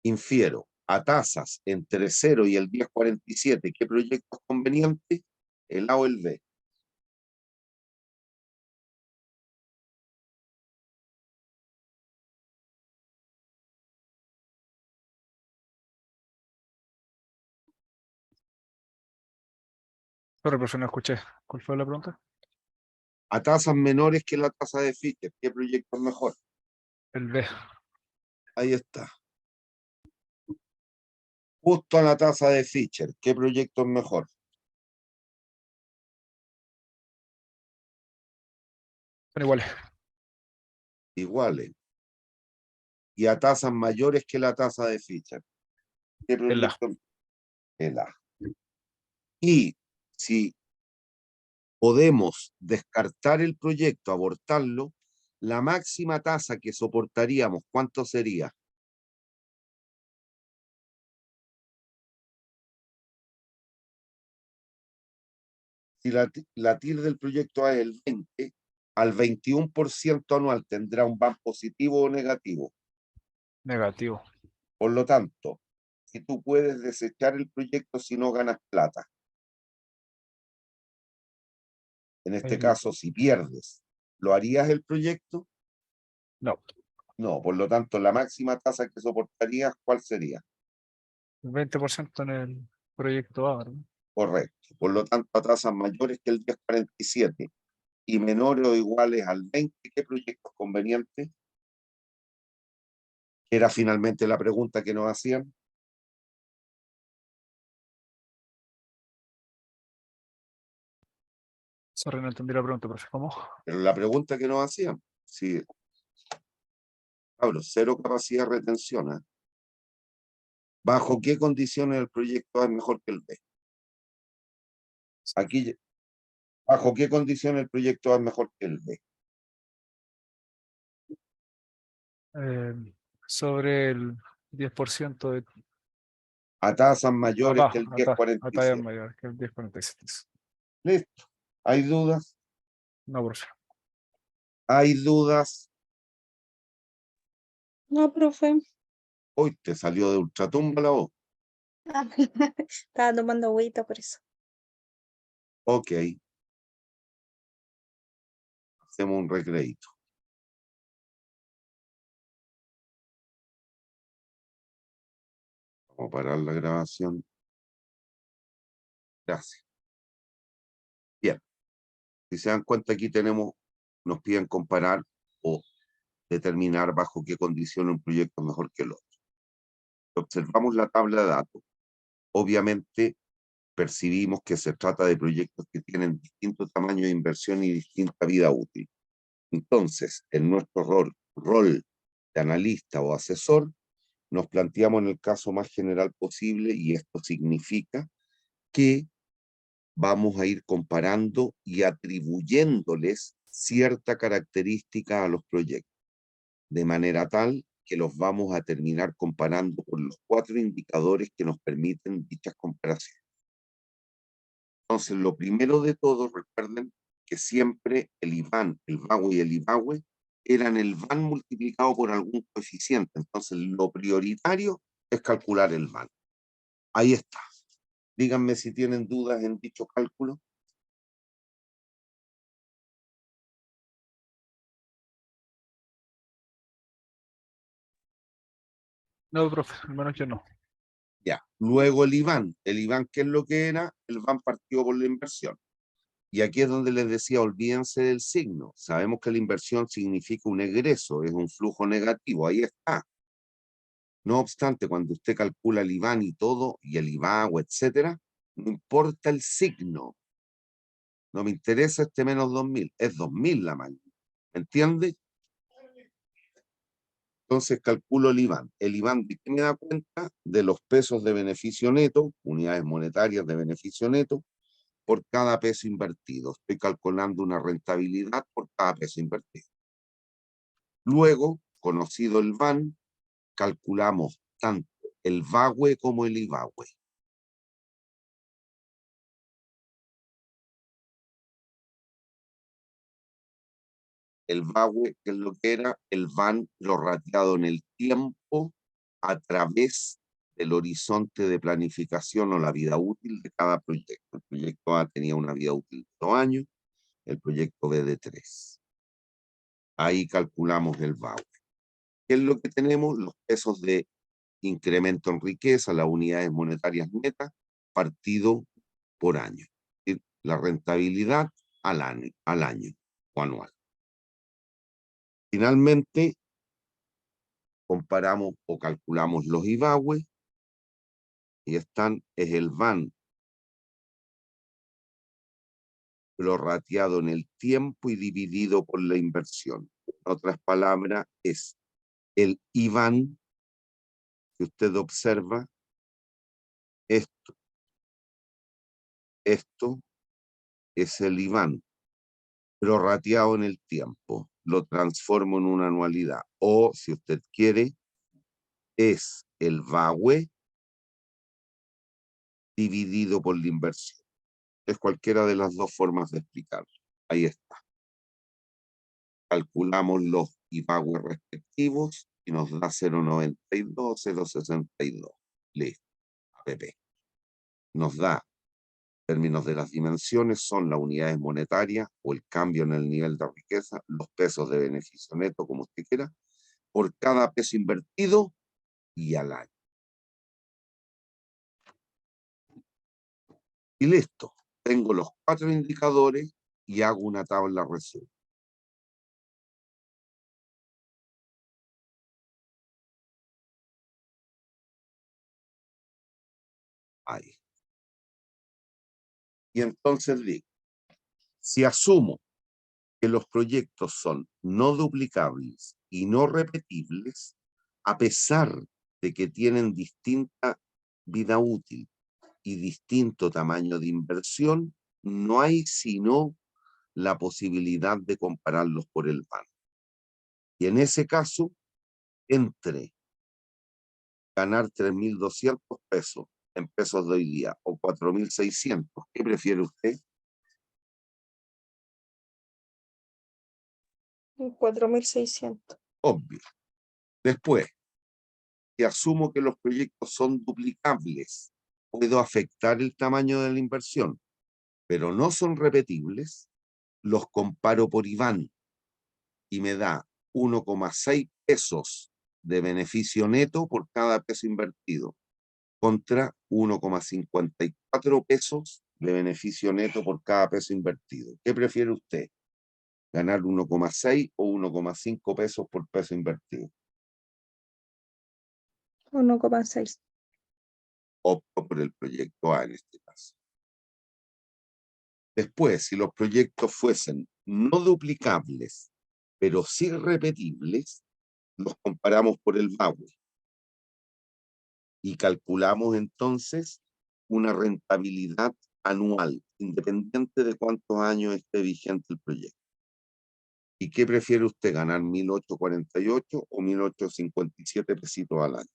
infiero a tasas entre 0 y el 10,47, ¿qué proyecto es conveniente? ¿El A o el B? Sorry, profe, no escuché. ¿Cuál fue la pregunta? A tasas menores que la tasa de Fisher, ¿qué proyecto es mejor? El B. Ahí está. Justo a la tasa de Fisher, ¿qué proyecto es mejor? Son iguales. Iguales. Y a tasas mayores que la tasa de Fisher, ¿qué El A. proyecto? El A. Y si podemos descartar el proyecto, abortarlo, la máxima tasa que soportaríamos, ¿cuánto sería? Si la TIR del proyecto A es el 20, al 21% anual tendrá un van positivo o negativo. Negativo. Por lo tanto, si tú puedes desechar el proyecto si no ganas plata. En este caso, si pierdes, ¿lo harías el proyecto? No. No, por lo tanto, la máxima tasa que soportarías, ¿cuál sería? El 20% en el proyecto A, ¿verdad? Correcto. Por lo tanto, a tasas mayores que el 10,47 y menores o iguales al 20, ¿qué proyecto es conveniente? Era finalmente la pregunta que nos hacían. Sorry, no entendí la pregunta, profe. ¿Cómo? Pero la pregunta que nos hacían, sí, cabros, cero capacidad de retención. ¿Eh? ¿Bajo qué condiciones el proyecto A es mejor que el B? Aquí, ¿bajo qué condiciones el proyecto A es mejor que el B? Eh, sobre el 10% de A tasas mayores que abajo, el a talla 10,47. mayor que el 10,47. Listo. ¿Hay dudas? No, profe. ¿Hay dudas? No, profe. Hoy te salió de ultratumba la voz. Estaba tomando agüita por eso. Ok. Hacemos un recreito. Vamos a parar la grabación. Gracias. Bien. Si se dan cuenta, aquí nos piden comparar o determinar bajo qué condiciones un proyecto es mejor que el otro. Observamos la tabla de datos. Obviamente percibimos que se trata de proyectos que tienen distintos tamaños de inversión y distinta vida útil. Entonces, en nuestro rol de analista o asesor, nos planteamos en el caso más general posible y esto significa que vamos a ir comparando y atribuyéndoles cierta característica a los proyectos, de manera tal que los vamos a terminar comparando con los 4 indicadores que nos permiten dichas comparaciones. Entonces, lo primero de todo, recuerden que siempre el IBAN, el VAWE y el IBAWE eran el VAN multiplicado por algún coeficiente. Entonces, lo prioritario es calcular el VAN. Ahí está. Díganme si tienen dudas en dicho cálculo. No, profe, al menos yo no. Ya. Luego el IBAN. El IBAN, ¿qué es lo que era? El IBAN partido por la inversión. Y aquí es donde les decía, olvídense del signo. Sabemos que la inversión significa un egreso, es un flujo negativo, ahí está. No obstante, cuando usted calcula el IBAN y todo, y el IVAO, etcétera, no importa el signo. No me interesa este menos 2000, es 2000 la magnitud. ¿Me entiende? Entonces calculo el IBAN. El IBAN, ¿de qué me da cuenta? De los pesos de beneficio neto, unidades monetarias de beneficio neto, por cada peso invertido. Estoy calculando una rentabilidad por cada peso invertido. Luego, conocido el BAN, calculamos tanto el VAWE como el IVAWE. El VAWE, que es lo que era, el VAN prorrateado en el tiempo a través del horizonte de planificación o la vida útil de cada proyecto. El proyecto A tenía una vida útil de 2 años, el proyecto B de 3. Ahí calculamos el VAWE. ¿Qué es lo que tenemos? Los pesos de incremento en riqueza, las unidades monetarias netas, partido por año. La rentabilidad al año o anual. Finalmente, comparamos o calculamos los IVAWE y es el VAN prorrateado en el tiempo y dividido por la inversión. En otras palabras, es el IVAN que usted observa, esto es el IVAN prorrateado en el tiempo. Lo transformo en una anualidad. O, si usted quiere, es el VAWE dividido por la inversión. Es cualquiera de las dos formas de explicarlo. Ahí está. Calculamos los IVAWE respectivos y nos da 0,92, 0,62. Listo. APP. Nos da, en términos de las dimensiones, son las unidades monetarias o el cambio en el nivel de riqueza, los pesos de beneficio neto, como usted quiera, por cada peso invertido y al año. Y listo. Tengo los 4 indicadores y hago una tabla resumen. Ahí. Y entonces digo, si asumo que los proyectos son no duplicables y no repetibles, a pesar de que tienen distinta vida útil y distinto tamaño de inversión, no hay sino la posibilidad de compararlos por el BAN. Y en ese caso, entre ganar 3.200 pesos en pesos de hoy día o 4.600, ¿qué prefiere usted? 4.600. Obvio. Después, si asumo que los proyectos son duplicables, puedo afectar el tamaño de la inversión, pero no son repetibles, los comparo por IBAN y me da 1,6 pesos de beneficio neto por cada peso invertido, contra 1,54 pesos de beneficio neto por cada peso invertido. ¿Qué prefiere usted? ¿Ganar 1,6 o 1,5 pesos por peso invertido? 1,6. Opto por el proyecto A en este caso. Después, si los proyectos fuesen no duplicables, pero sí repetibles, los comparamos por el VAWE y calculamos entonces una rentabilidad anual, independiente de cuántos años esté vigente el proyecto. ¿Y qué prefiere usted, ganar 1.848 o 1.857 pesitos al año?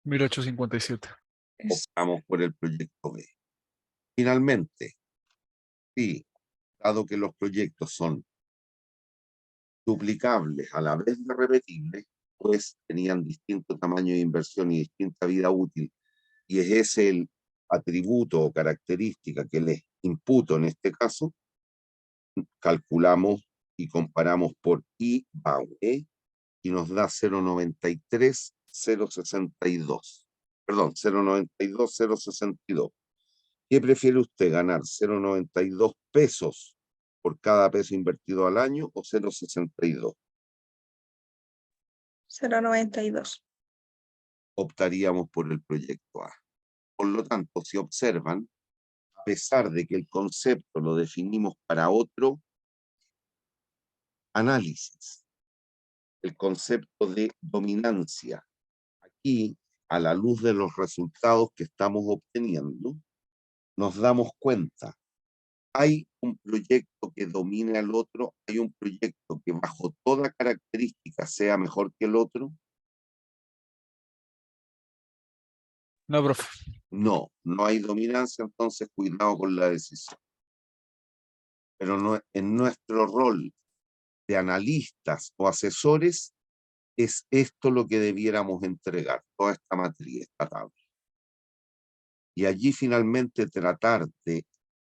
$1.857. Optamos por el proyecto B. Finalmente, sí, dado que los proyectos son duplicables a la vez de repetibles, pues tenían distinto tamaño de inversión y distinta vida útil, y es ese el atributo o característica que les imputo en este caso, calculamos y comparamos por IVAWE y nos da 0,93,062. Perdón, 0,92,062. ¿Qué prefiere usted, ganar 0,92 pesos por cada peso invertido al año o 0,62? 0,92. Optaríamos por el proyecto A. Por lo tanto, si observan, a pesar de que el concepto lo definimos para otro análisis, el concepto de dominancia, aquí, a la luz de los resultados que estamos obteniendo, nos damos cuenta, hay un proyecto que domine al otro, hay un proyecto que bajo toda característica sea mejor que el otro. No, profe. No, no hay dominancia, entonces cuidado con la decisión. Pero no, en nuestro rol de analistas o asesores, es esto lo que debiéramos entregar, toda esta matriz, esta tabla. Y allí finalmente tratar de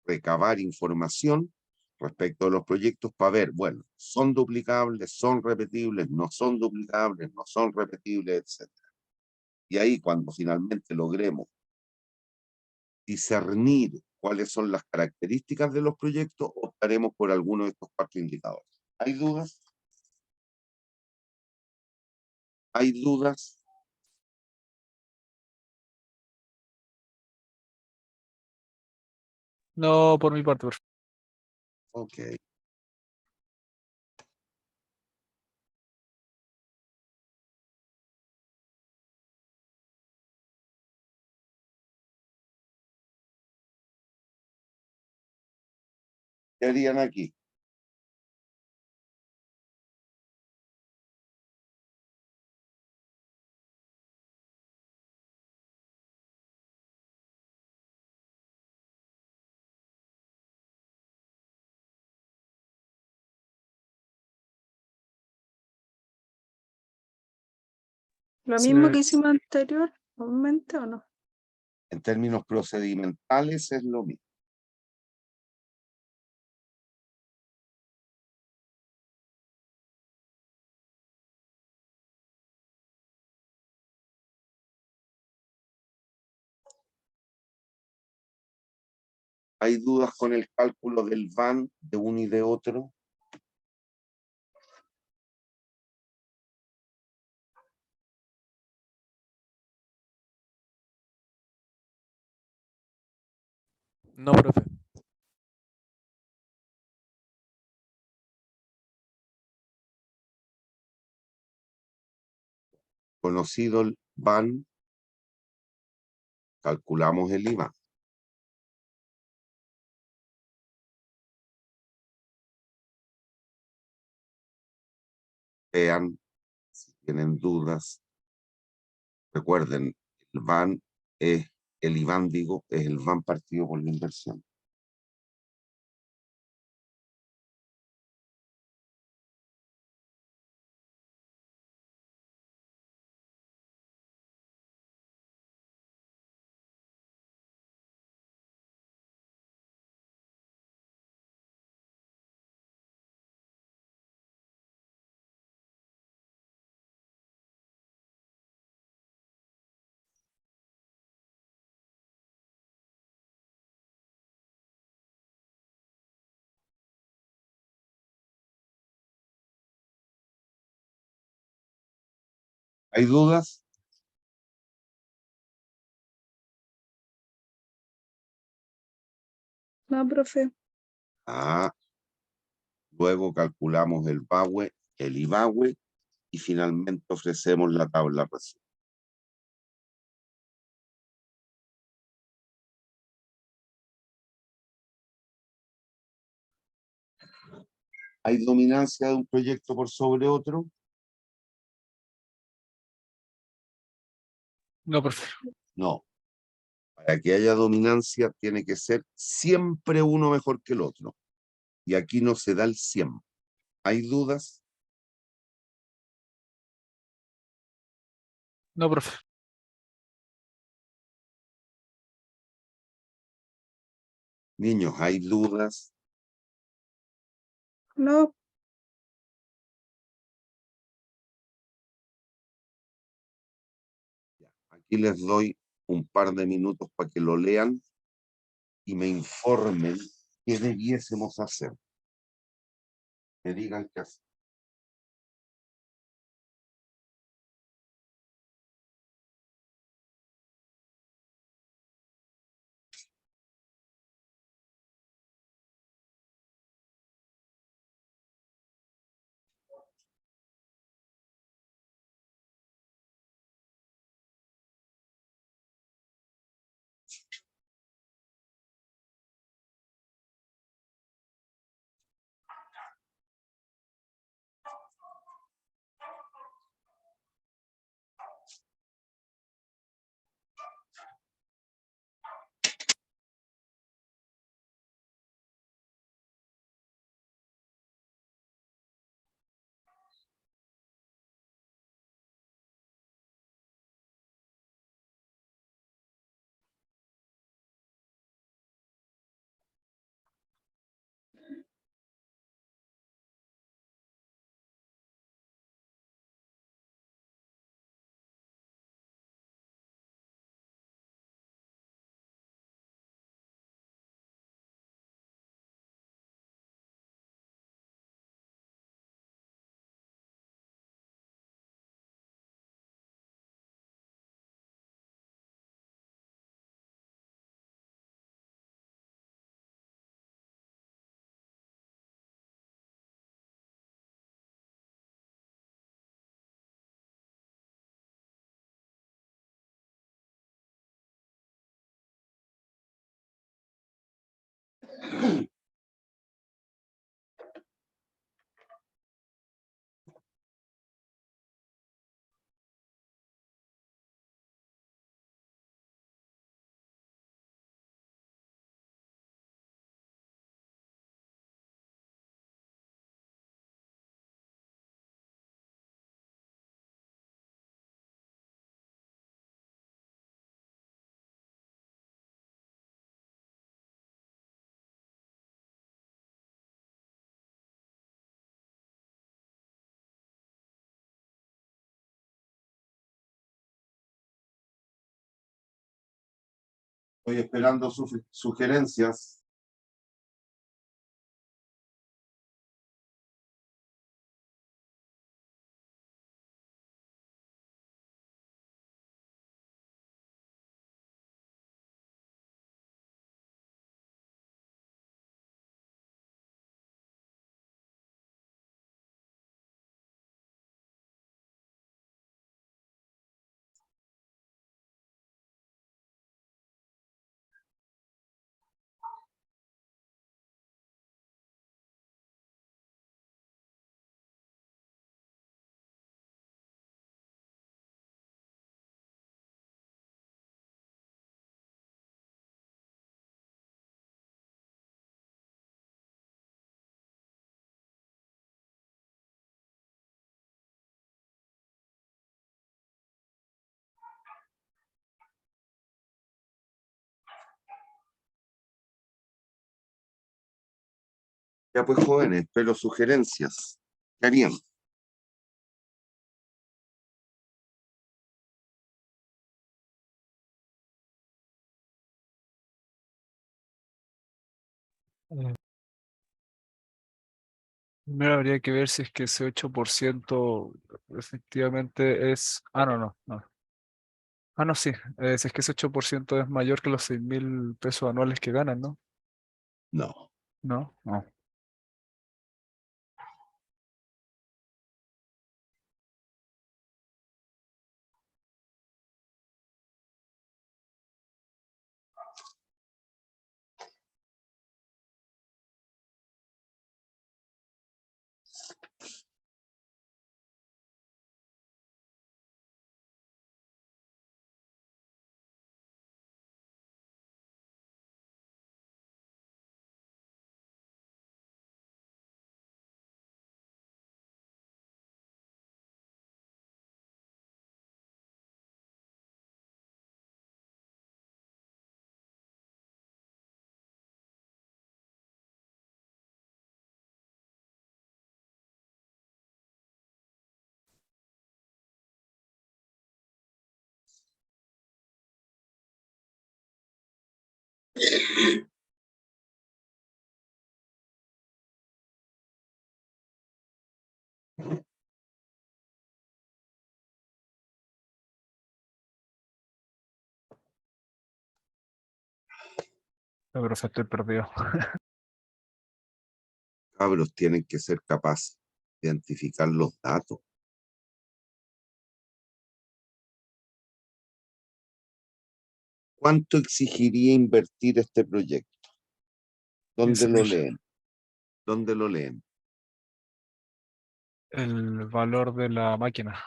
recabar información respecto de los proyectos para ver, bueno, son duplicables, son repetibles, no son duplicables, no son repetibles, etc. Y ahí cuando finalmente logremos discernir cuáles son las características de los proyectos, optaremos por alguno de estos 4 indicadores. ¿Hay dudas? ¿Hay dudas? No, por mi parte, profe. Ok. ¿Qué harían aquí? Lo Sí, mismo que hicimos anteriormente, ¿o no? En términos procedimentales es lo mismo. ¿Hay dudas con el cálculo del VAN de uno y de otro? No, profe. Conocido el VAN, calculamos el IVA. Vean, si tienen dudas, recuerden, el VAN es, el IVAN digo, es el VAN partido por la inversión. ¿Hay dudas? No, profe. Luego calculamos el VAWE, el IVAWE y finalmente ofrecemos la tabla resumen. ¿Hay dominancia de un proyecto por sobre otro? No, profe. No. Para que haya dominancia tiene que ser siempre uno mejor que el otro. Y aquí no se da el siempre. ¿Hay dudas? No, profe. Niños, ¿hay dudas? No, Aquí les doy un par de minutos para que lo lean y me informen qué debiésemos hacer. Me digan qué hacer. Estoy esperando sus sugerencias. Ya pues, jóvenes, pero sugerencias. ¿Qué harían? Primero habría que ver si es que ese 8% efectivamente es... Ah, no, no, no. Ah, no, sí. Si es que ese 8% es mayor que los 6.000 pesos anuales que ganan, ¿no? No. No, no. No, profe, estoy perdido. Cabros, tienen que ser capaces de identificar los datos. ¿Cuánto exigiría invertir este proyecto? ¿Dónde lo 15.000. leen? ¿Dónde lo leen? El valor de la máquina.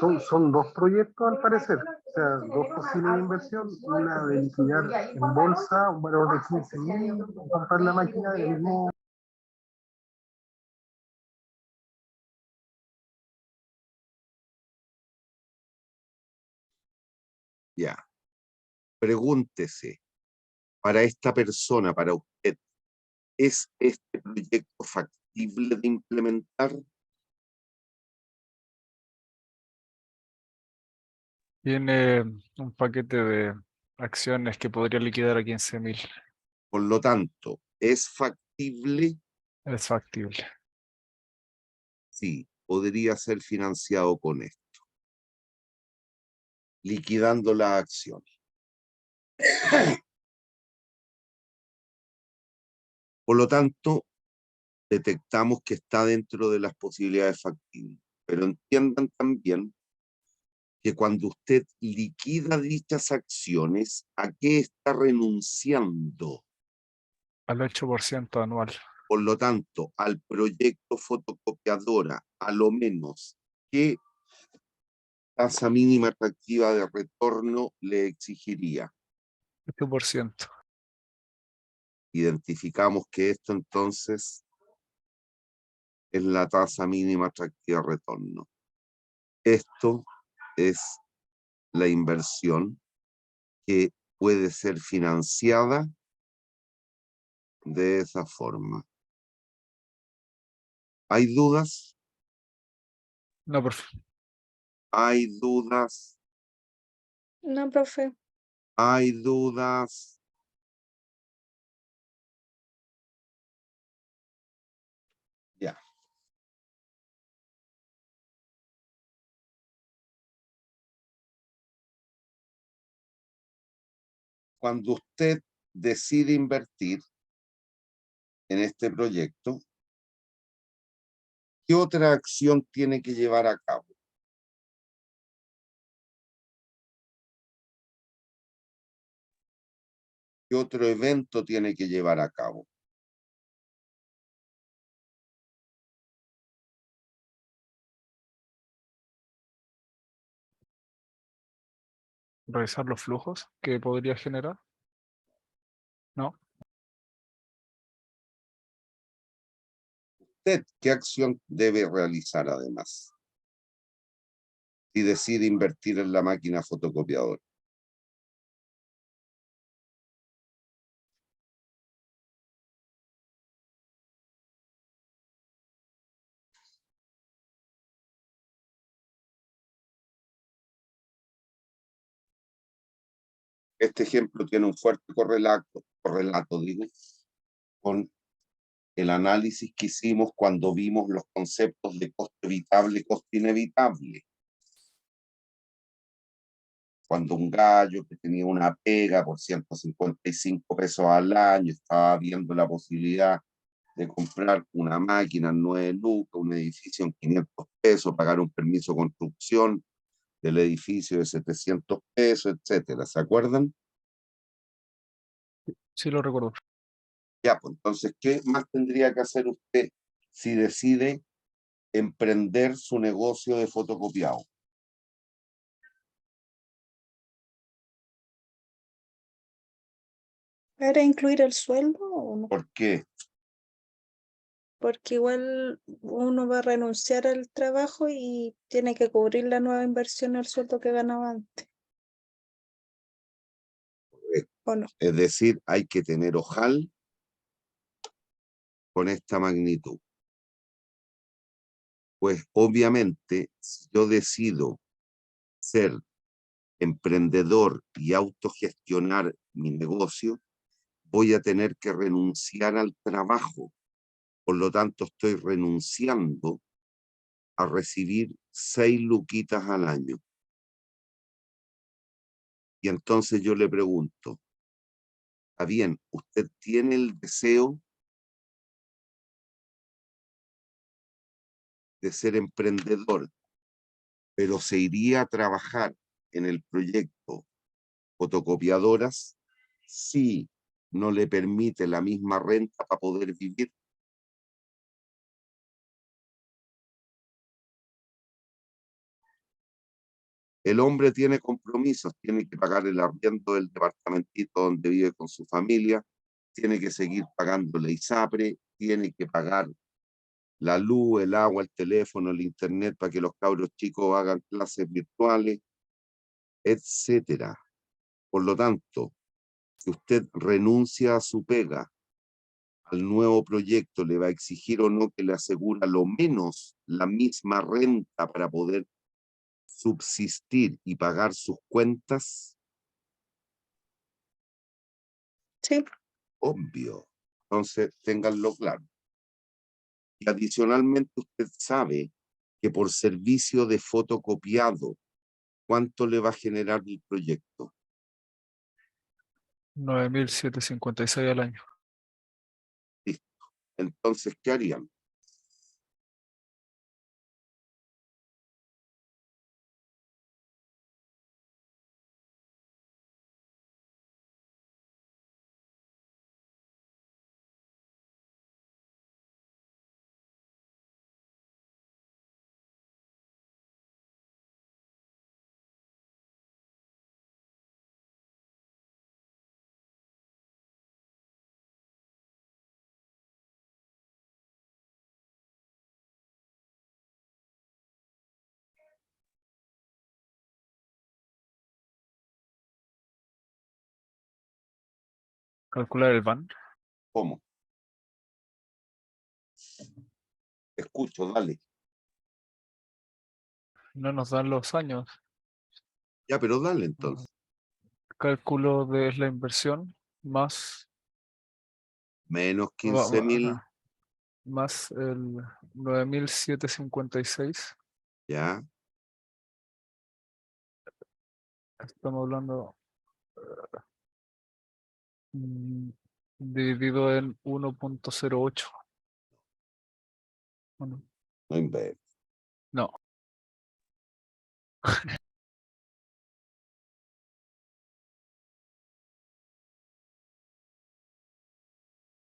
Son dos proyectos al parecer, o sea, dos posibles de inversión, una de liquidar en bolsa un valor de 15.000, comprar la máquina del mismo. Ya. Pregúntese, para esta persona, para usted, ¿es este proyecto factible de implementar? Tiene un paquete de acciones que podría liquidar a 15.000. Por lo tanto, ¿es factible? Es factible. Sí, podría ser financiado con esto, liquidando las acciones. Por lo tanto, detectamos que está dentro de las posibilidades factibles. Pero entiendan también que cuando usted liquida dichas acciones, ¿a qué está renunciando? Al 8% anual. Por lo tanto, al proyecto fotocopiadora, a lo menos, ¿qué tasa mínima atractiva de retorno le exigiría? 8%. Identificamos que esto entonces es la tasa mínima atractiva de retorno. Esto es la inversión que puede ser financiada de esa forma. ¿Hay dudas? No, profe. ¿Hay dudas? No, profe. ¿Hay dudas? Ya. Cuando usted decide invertir en este proyecto, ¿qué otra acción tiene que llevar a cabo? ¿Qué otro evento tiene que llevar a cabo? Revisar los flujos que podría generar. No. ¿Usted qué acción debe realizar además si decide invertir en la máquina fotocopiadora? Este ejemplo tiene un fuerte correlato, digo, con el análisis que hicimos cuando vimos los conceptos de costo evitable y costo inevitable. Cuando un gallo que tenía una pega por 155 pesos al año estaba viendo la posibilidad de comprar una máquina en 9 lucas, un edificio en 500 pesos, pagar un permiso de construcción del edificio de 700 pesos, etcétera. ¿Se acuerdan? Sí lo recuerdo. Ya, pues entonces, ¿qué más tendría que hacer usted si decide emprender su negocio de fotocopiado? ¿Era incluir el sueldo o no? ¿Por qué? Porque igual uno va a renunciar al trabajo y tiene que cubrir la nueva inversión el sueldo que ganaba antes. ¿O no? Es decir, hay que tener ojal con esta magnitud. Pues obviamente, si yo decido ser emprendedor y autogestionar mi negocio, voy a tener que renunciar al trabajo. Por lo tanto, estoy renunciando a recibir 6 luquitas al año. Y entonces yo le pregunto, ¿está bien? ¿Usted tiene el deseo de ser emprendedor, pero se iría a trabajar en el proyecto fotocopiadoras si no le permite la misma renta para poder vivir? El hombre tiene compromisos, tiene que pagar el arriendo del departamentito donde vive con su familia, tiene que seguir pagando la ISAPRE, tiene que pagar la luz, el agua, el teléfono, el internet para que los cabros chicos hagan clases virtuales, etcétera. Por lo tanto, si usted renuncia a su pega, al nuevo proyecto le va a exigir o no que le asegura lo menos la misma renta para poder subsistir y pagar sus cuentas. Sí, Obvio. Entonces, ténganlo claro. Y adicionalmente, usted sabe que por servicio de fotocopiado, ¿cuánto le va a generar el proyecto? 9.756 al año. Listo. Entonces, ¿qué harían? Calcular el van. ¿Cómo? Escucho, dale. No nos dan los años. Ya, pero dale entonces. Cálculo de la inversión más, Menos 15.000, más el 9.756. ya. Estamos hablando dividido en 1.08. Bueno, No inventes. no,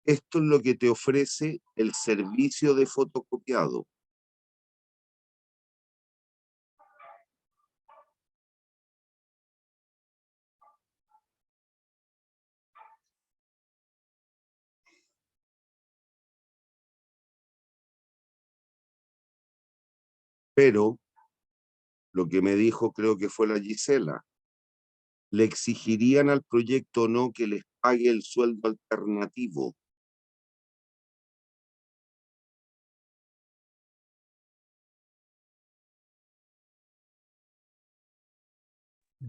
Esto es lo que te ofrece el servicio de fotocopiado. Pero lo que me dijo, creo que fue la Gisela, le exigirían al proyecto o no que les pague el sueldo alternativo.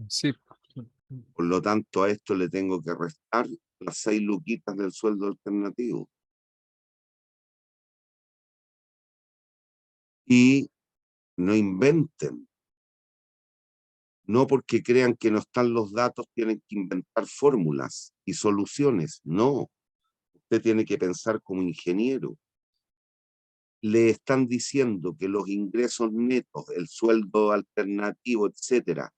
sí. Por lo tanto, a esto le tengo que restar las 6 luquitas del sueldo alternativo. Y no inventen. No porque crean que no están los datos, tienen que inventar fórmulas y soluciones. No, usted tiene que pensar como ingeniero. Le están diciendo que los ingresos netos, el sueldo alternativo, etcétera,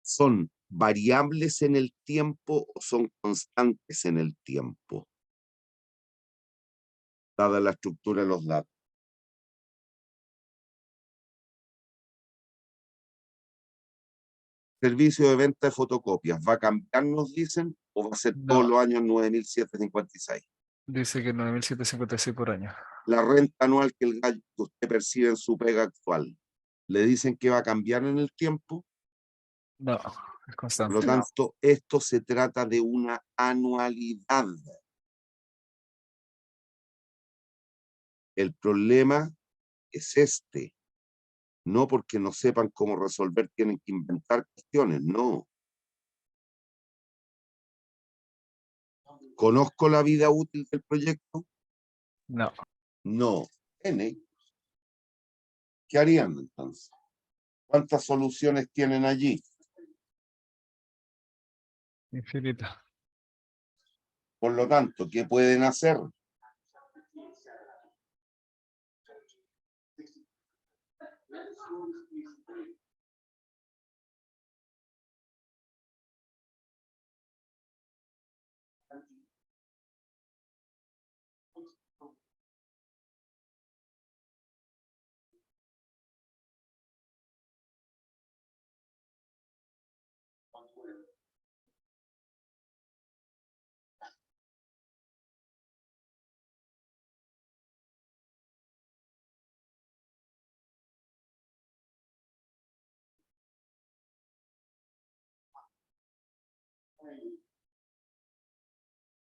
son variables en el tiempo o son constantes en el tiempo, dada la estructura de los datos. Servicio de venta de fotocopias, ¿va a cambiar, nos dicen, o va a ser todos No, los años 9.756? dice que 9.756 por año. La renta anual que el gallo que usted percibe en su pega actual, ¿le dicen que va a cambiar en el tiempo? No, es Por constante. lo tanto, esto se trata de una anualidad. El problema es este. No porque no sepan cómo resolver, tienen que inventar cuestiones, no. ¿Conozco la vida útil del proyecto? No, No. N. ¿Qué harían entonces? ¿Cuántas soluciones tienen allí? infinita. Por lo tanto, ¿qué pueden hacer?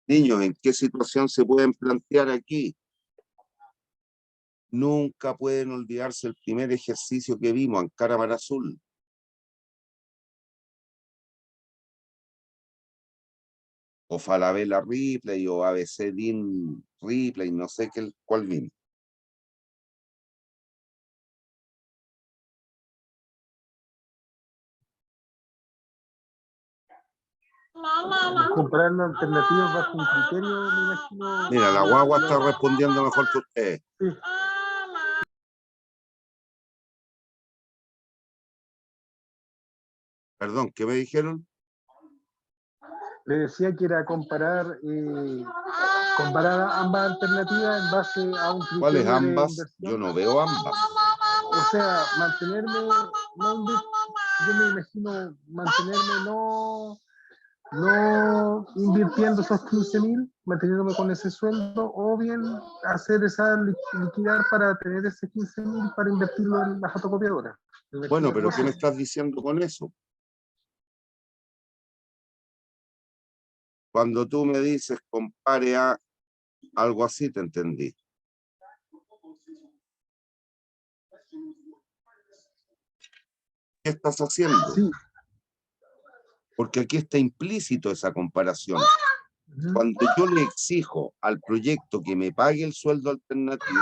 Niños, ¿en qué situación se pueden plantear aquí? Nunca pueden olvidarse el primer ejercicio que vimos, Ankara Mar Azul. O Falabella Ripley, o ABC Dean Ripley, no sé cuál vimos. Comparando alternativas bajo un criterio, me imagino. Mira, la guagua está respondiendo mejor que ustedes. Sí. Perdón, ¿qué me dijeron? Le decía que era comparar ambas alternativas en base a un criterio ¿Cuáles de ambas? inversión. Yo no veo ambas. O sea, mantenerme, yo me imagino mantenerme no invirtiendo esos 15.000, manteniéndome con ese sueldo, o bien hacer esa liquidar para tener ese 15.000 para invertirlo en la fotocopiadora. Bueno, pero ¿qué me Eso. estás diciendo con eso? Cuando tú me dices compare a algo así, te entendí. ¿Qué estás haciendo? Sí. Porque aquí está implícito esa comparación. Cuando yo le exijo al proyecto que me pague el sueldo alternativo,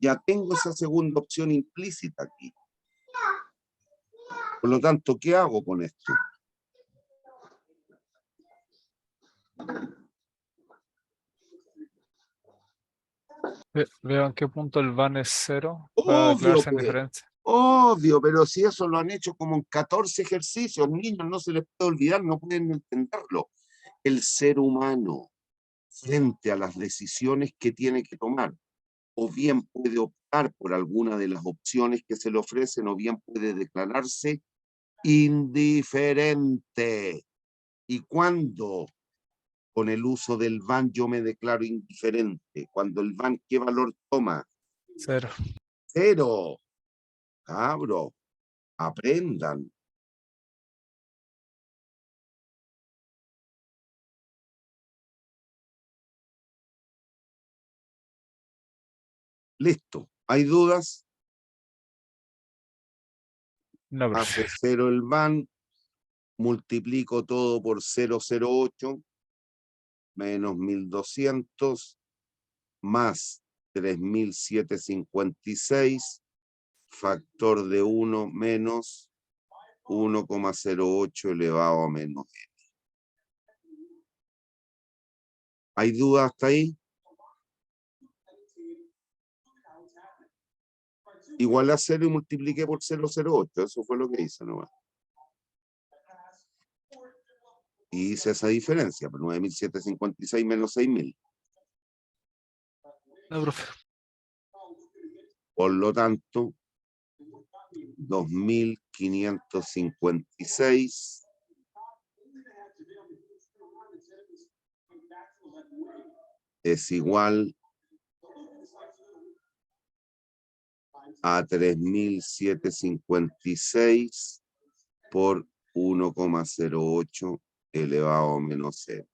ya tengo esa segunda opción implícita aquí. Por lo tanto, ¿qué hago con esto? Veo en qué punto el van es 0 para Obvio, declararse en pues. diferencia. Obvio, pero si eso lo han hecho como en 14 ejercicios, niños, no se les puede olvidar, no pueden entenderlo. El ser humano, frente a las decisiones que tiene que tomar, o bien puede optar por alguna de las opciones que se le ofrecen, o bien puede declararse indiferente. ¿Y cuando con el uso del van yo me declaro indiferente? Cuando el van, ¿qué valor toma? 0. 0. Cabro, aprendan. Listo. ¿Hay dudas? No, profe. Hace 0 el van, multiplico todo por 0,08 menos 1.200 más 3.756, factor de 1 menos 1,08 elevado a menos n. ¿Hay dudas hasta ahí? Igual a 0 y multipliqué por 0,08, eso fue lo que hice nomás. Y hice esa diferencia, por 9.756 menos 6.000. No, profe. Por lo tanto, 2.556 es igual a 3.756 por 1,08 elevado a menos 0.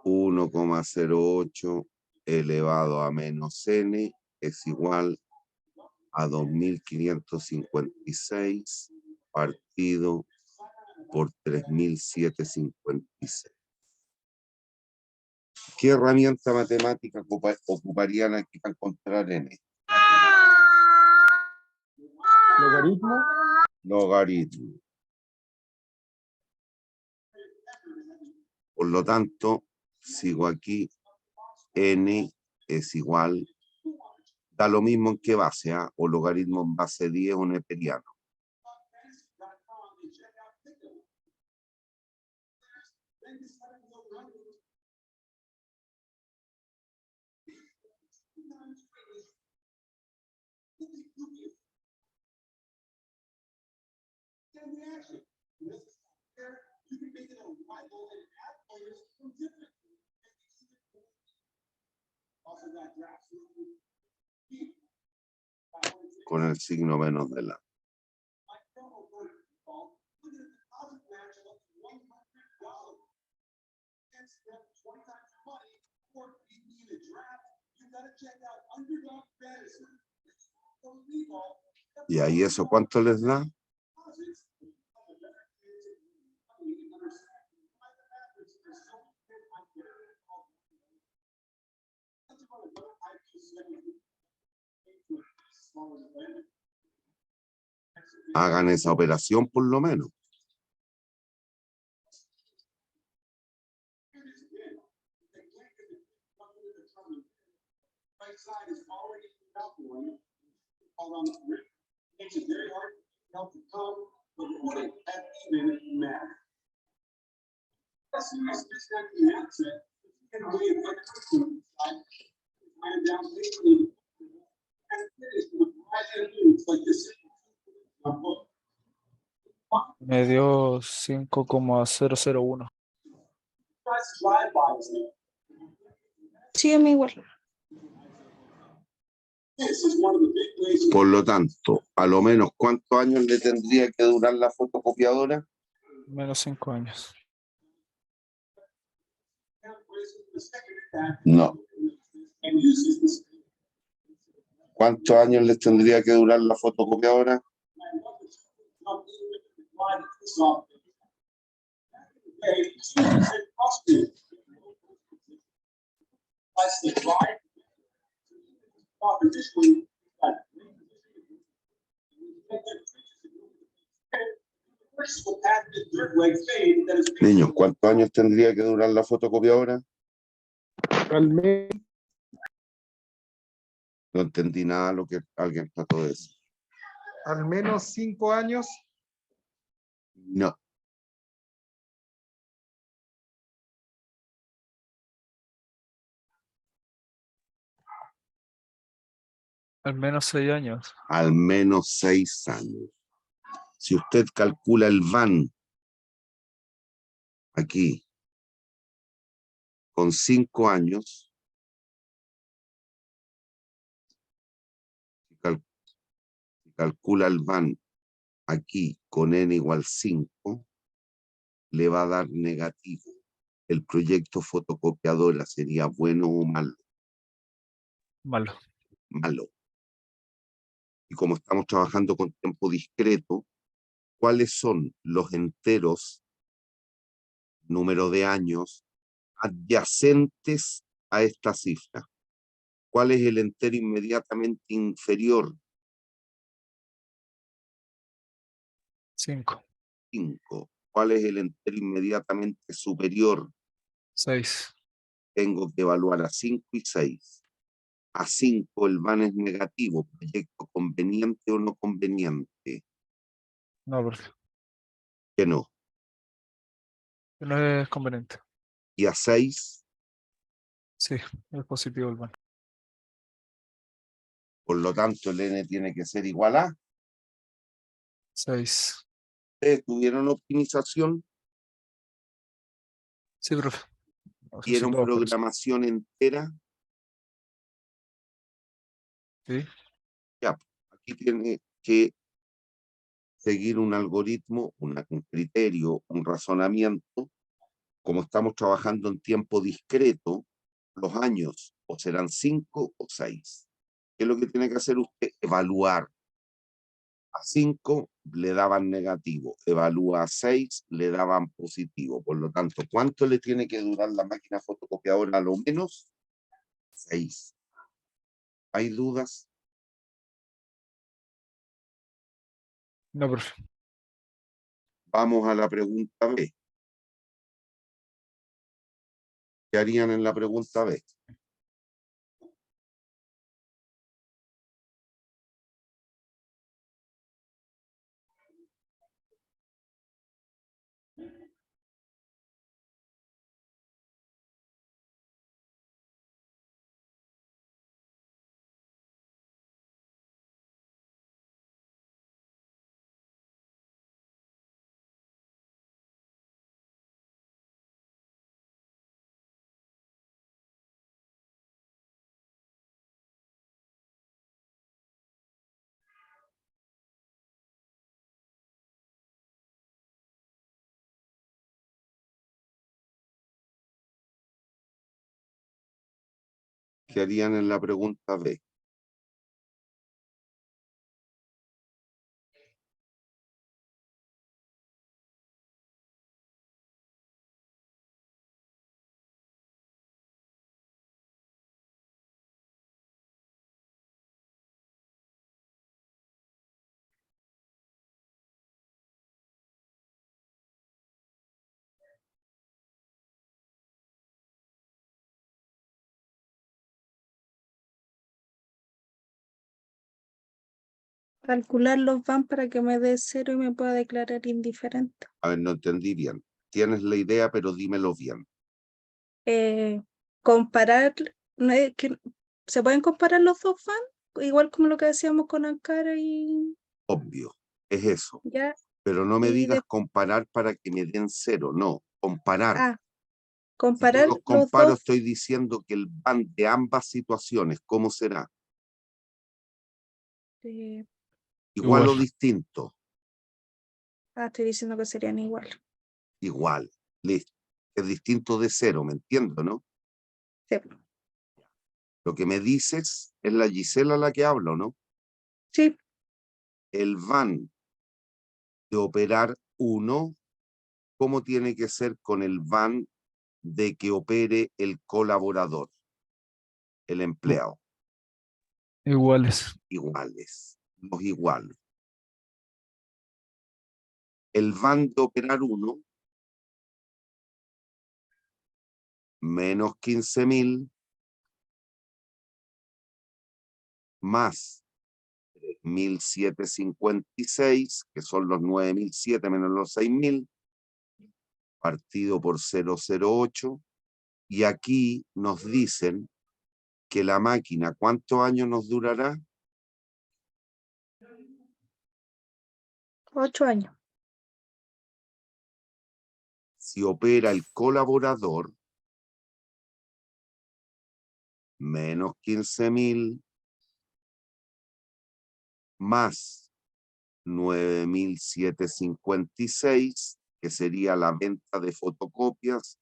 1,08 elevado a menos n es igual a 2.556 partido por 3.756. ¿Qué herramienta matemática ocuparían aquí para encontrar n? Logaritmo. Logaritmo. Por lo tanto, sigo aquí, n es igual, da lo mismo en qué base, o logaritmo en base 10 o neperiano. Con el signo menos de la. Y ahí eso, ¿cuánto les da? Hagan esa operación por lo menos. Me dio 5,001. Sí, a mí igual. Por lo tanto, a lo menos, ¿cuántos años le tendría que durar la fotocopiadora? Menos 5 años. No. ¿Cuántos años les tendría que durar la fotocopiadora? Niños, ¿cuántos años tendría que durar la fotocopiadora? Al menos, No entendí nada de lo que alguien trató de decir. al menos 5 años. No. Al menos 6 años. Al menos 6 años. Si usted calcula el VAN aquí con 5 años, si calcula el VAN aquí con n igual 5, le va a dar negativo. El proyecto fotocopiadora sería bueno o malo. Malo. Malo. Y como estamos trabajando con tiempo discreto, ¿cuáles son los enteros, número de años, adyacentes a esta cifra? ¿Cuál es el entero inmediatamente inferior? 5. 5. ¿Cuál es el entero inmediatamente superior? 6. Tengo que evaluar a 5 y 6. A 5 el VAN es negativo, proyecto conveniente o no conveniente. No, profe. Que no. No es conveniente. Y a 6, Sí, es positivo el banco. por lo tanto el N tiene que ser igual a. 6. ¿Ustedes tuvieron optimización? Sí, profe. No sé si ¿Vieron todos, pero sí. programación entera? Sí. Ya, aquí tiene que seguir un algoritmo, un criterio, un razonamiento como estamos trabajando en tiempo discreto, los años o serán 5 o 6. ¿Qué es lo que tiene que hacer usted? Evaluar. A 5 le daban negativo, evalúa a 6, le daban positivo. Por lo tanto, ¿cuánto le tiene que durar la máquina fotocopiadora? A lo menos 6. ¿Hay dudas? No, profe. Vamos a la pregunta B. ¿Qué harían en la pregunta B? ¿Qué harían en la pregunta B? Calcular los van para que me dé 0 y me pueda declarar indiferente. A ver, no entendí bien. Tienes la idea, pero dímelo bien. Comparar, no es que ¿se pueden comparar los dos van? Igual como lo que decíamos con Ankara y Obvio, es eso. ya. Pero no me Y digas de- comparar para que me den 0. No, comparar. Si yo comparar los los comparo, dos. estoy diciendo que el van de ambas situaciones, ¿cómo será? eh, ¿Igual o Igual. distinto? estoy diciendo que serían igual. Igual. Listo. Es distinto de 0, ¿me entiendo, no? Sí. Lo que me dices es la Gisela la que habla, ¿no? Sí, El van de operar 1, ¿cómo tiene que ser con el van de que opere el colaborador, el empleado? Iguales. Iguales, los iguales. El van de operar 1 menos 15.000 más 1.756, que son los 9.007 menos los 6.000, partido por 0,08. Y aquí nos dicen que la máquina, ¿cuántos años nos durará? 8 años. Si opera el colaborador, menos 15.000 más 9.756, que sería la venta de fotocopias,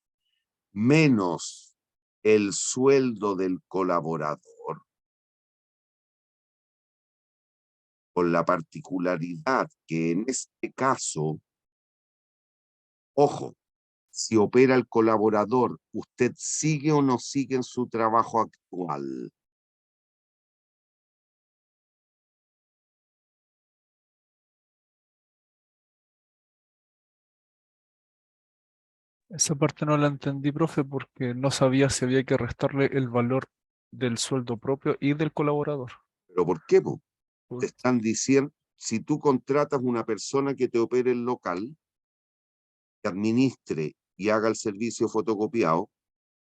menos el sueldo del colaborador, con la particularidad que en este caso, ojo, si opera el colaborador, ¿usted sigue o no sigue en su trabajo actual? Esa parte no la entendí, profe, porque no sabía si había que restarle el valor del sueldo propio y del colaborador. ¿Pero por qué? Po? Te Por- están diciendo, si tú contratas una persona que te opere el local, que administre y haga el servicio fotocopiado,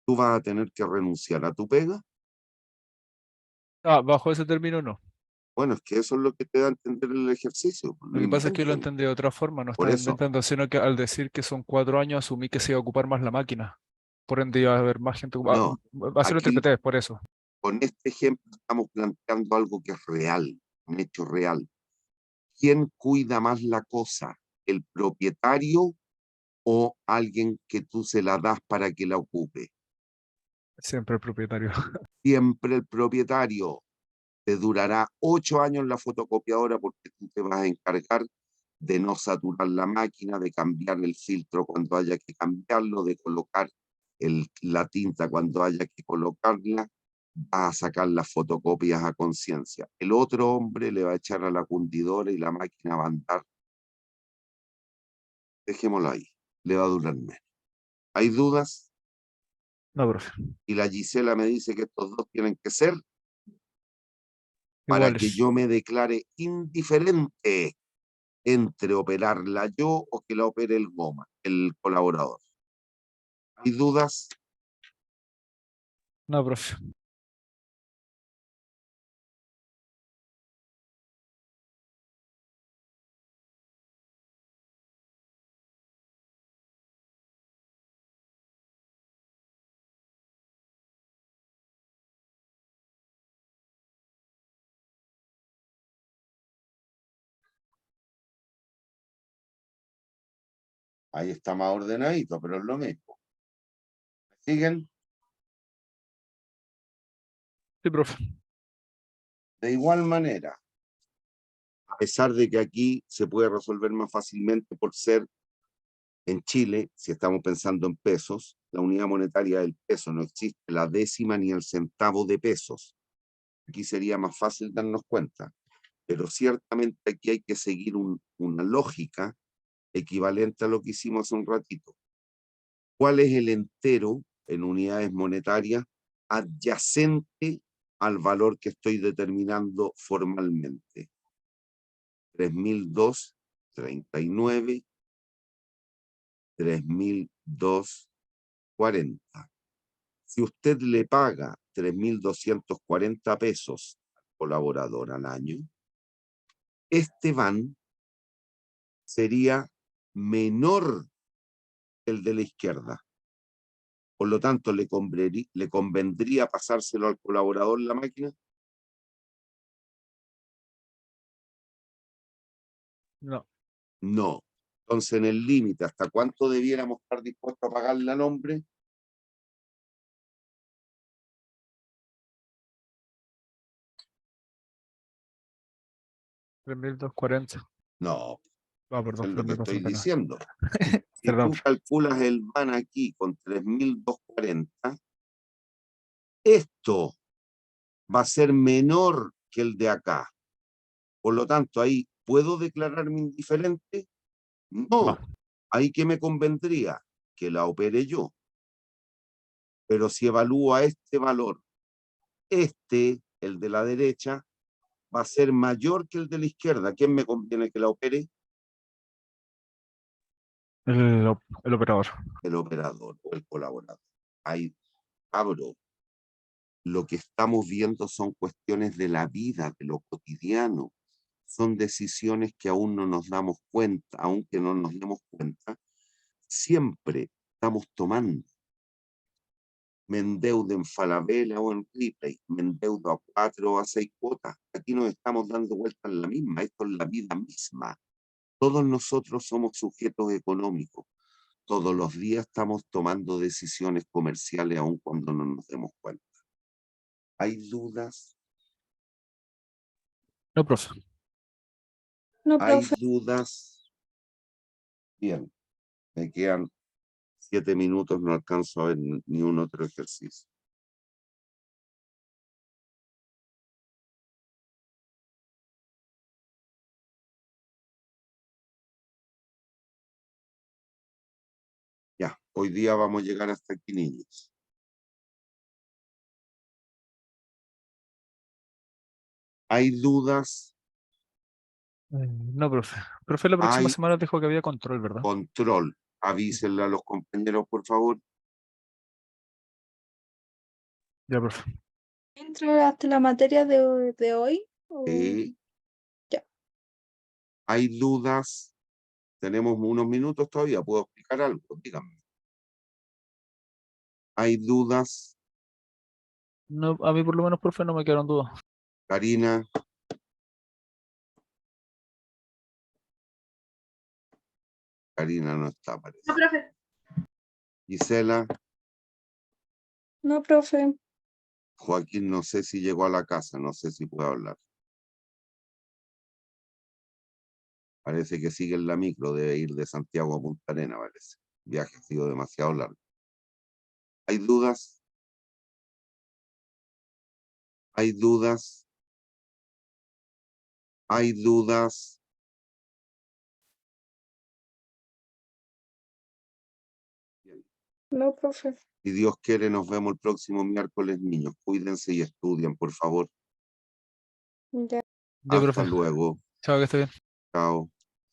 tú vas a tener que renunciar a tu pega. Bajo ese término no. Bueno, es que eso es lo que te da a entender el ejercicio. Lo No que pasa es que yo lo inventen. entendí de otra forma, no Por estaba eso, inventando, sino que al decir que son 4 años asumí que se iba a ocupar más la máquina. Por ende iba a haber más gente ocupada. no, Así lo aquí interpreté, por eso. con este ejemplo estamos planteando algo que es real, un hecho real. ¿Quién cuida más la cosa? ¿El propietario o alguien que tú se la das para que la ocupe? Siempre el propietario. Siempre el propietario. Te durará 8 años la fotocopiadora porque tú te vas a encargar de no saturar la máquina, de cambiar el filtro cuando haya que cambiarlo, de colocar la tinta cuando haya que colocarla, vas a sacar las fotocopias a conciencia. El otro hombre le va a echar a la fundidora y la máquina va a andar. Dejémoslo ahí, le va a durar menos. ¿Hay dudas? No, profe. Y la Gisela me dice que estos dos tienen que ser para que Iguales. yo me declare indiferente entre operarla yo o que la opere el colaborador. ¿Hay dudas? No, profe. Ahí está más ordenadito, pero es lo mismo. ¿Siguen? Sí, profe. De igual manera, a pesar de que aquí se puede resolver más fácilmente por ser en Chile, si estamos pensando en pesos, la unidad monetaria del peso, no existe la décima ni el centavo de pesos. Aquí sería más fácil darnos cuenta, pero ciertamente aquí hay que seguir una lógica equivalente a lo que hicimos hace un ratito. ¿Cuál es el entero en unidades monetarias adyacente al valor que estoy determinando formalmente? 3.239, 3.240. Si usted le paga 3.240 pesos al colaborador al año, este van sería menor que el de la izquierda. Por lo tanto, ¿le convendría pasárselo al colaborador la máquina? No. No. Entonces, en el límite, ¿hasta cuánto debiéramos estar dispuestos a pagarle al hombre? $3.240. No, Ah, eso perdón, es lo que estoy 3.240. diciendo. Si Perdón. tú calculas el van aquí con 3.240, esto va a ser menor que el de acá. Por lo tanto, ahí, ¿puedo declararme indiferente? No. No. Ahí que me convendría que la opere yo. Pero si evalúo a este valor, el de la derecha, va a ser mayor que el de la izquierda. ¿Quién me conviene que la opere? El operador. El operador o el colaborador. Ahí abro. Lo que estamos viendo son cuestiones de la vida, de lo cotidiano. Son decisiones que aún no nos damos cuenta, aunque no nos demos cuenta, siempre estamos tomando. Me endeudo en Falabella o en Ripley, me endeudo a 4 o a 6 cuotas. Aquí nos estamos dando vueltas en la misma, esto es la vida misma. Todos nosotros somos sujetos económicos. Todos los días estamos tomando decisiones comerciales aun cuando no nos demos cuenta. ¿Hay dudas? No, profe. No, ¿Hay profe. dudas? Bien, me quedan 7 minutos, no alcanzo a ver ni un otro ejercicio. Ya, hoy día vamos a llegar hasta aquí, niños. ¿Hay dudas? No, profe. Profe, la próxima Hay semana dijo que había control, ¿verdad? control. Avísenle a los compañeros, por favor. Ya, profe. ¿Entra hasta la materia de hoy? Sí. Ya. ¿Hay dudas? Tenemos unos minutos todavía. ¿Puedo explicar algo? Díganme. ¿Hay dudas? No, a mí por lo menos, profe, no me quedaron dudas. Karina, Karina no está, parece. No, profe. Gisela, No, profe. Joaquín, no sé si llegó a la casa, no sé si puede hablar. Parece que sigue en la micro, debe ir de Santiago a Punta Arenas, parece. El viaje ha sido demasiado largo. ¿Hay dudas? ¿Hay dudas? ¿Hay dudas? No, profe. Si Dios quiere, nos vemos el próximo miércoles, niños. Cuídense y estudien, por favor. Ya. Ya, Hasta profe. luego. Chao, que esté bien. Chao.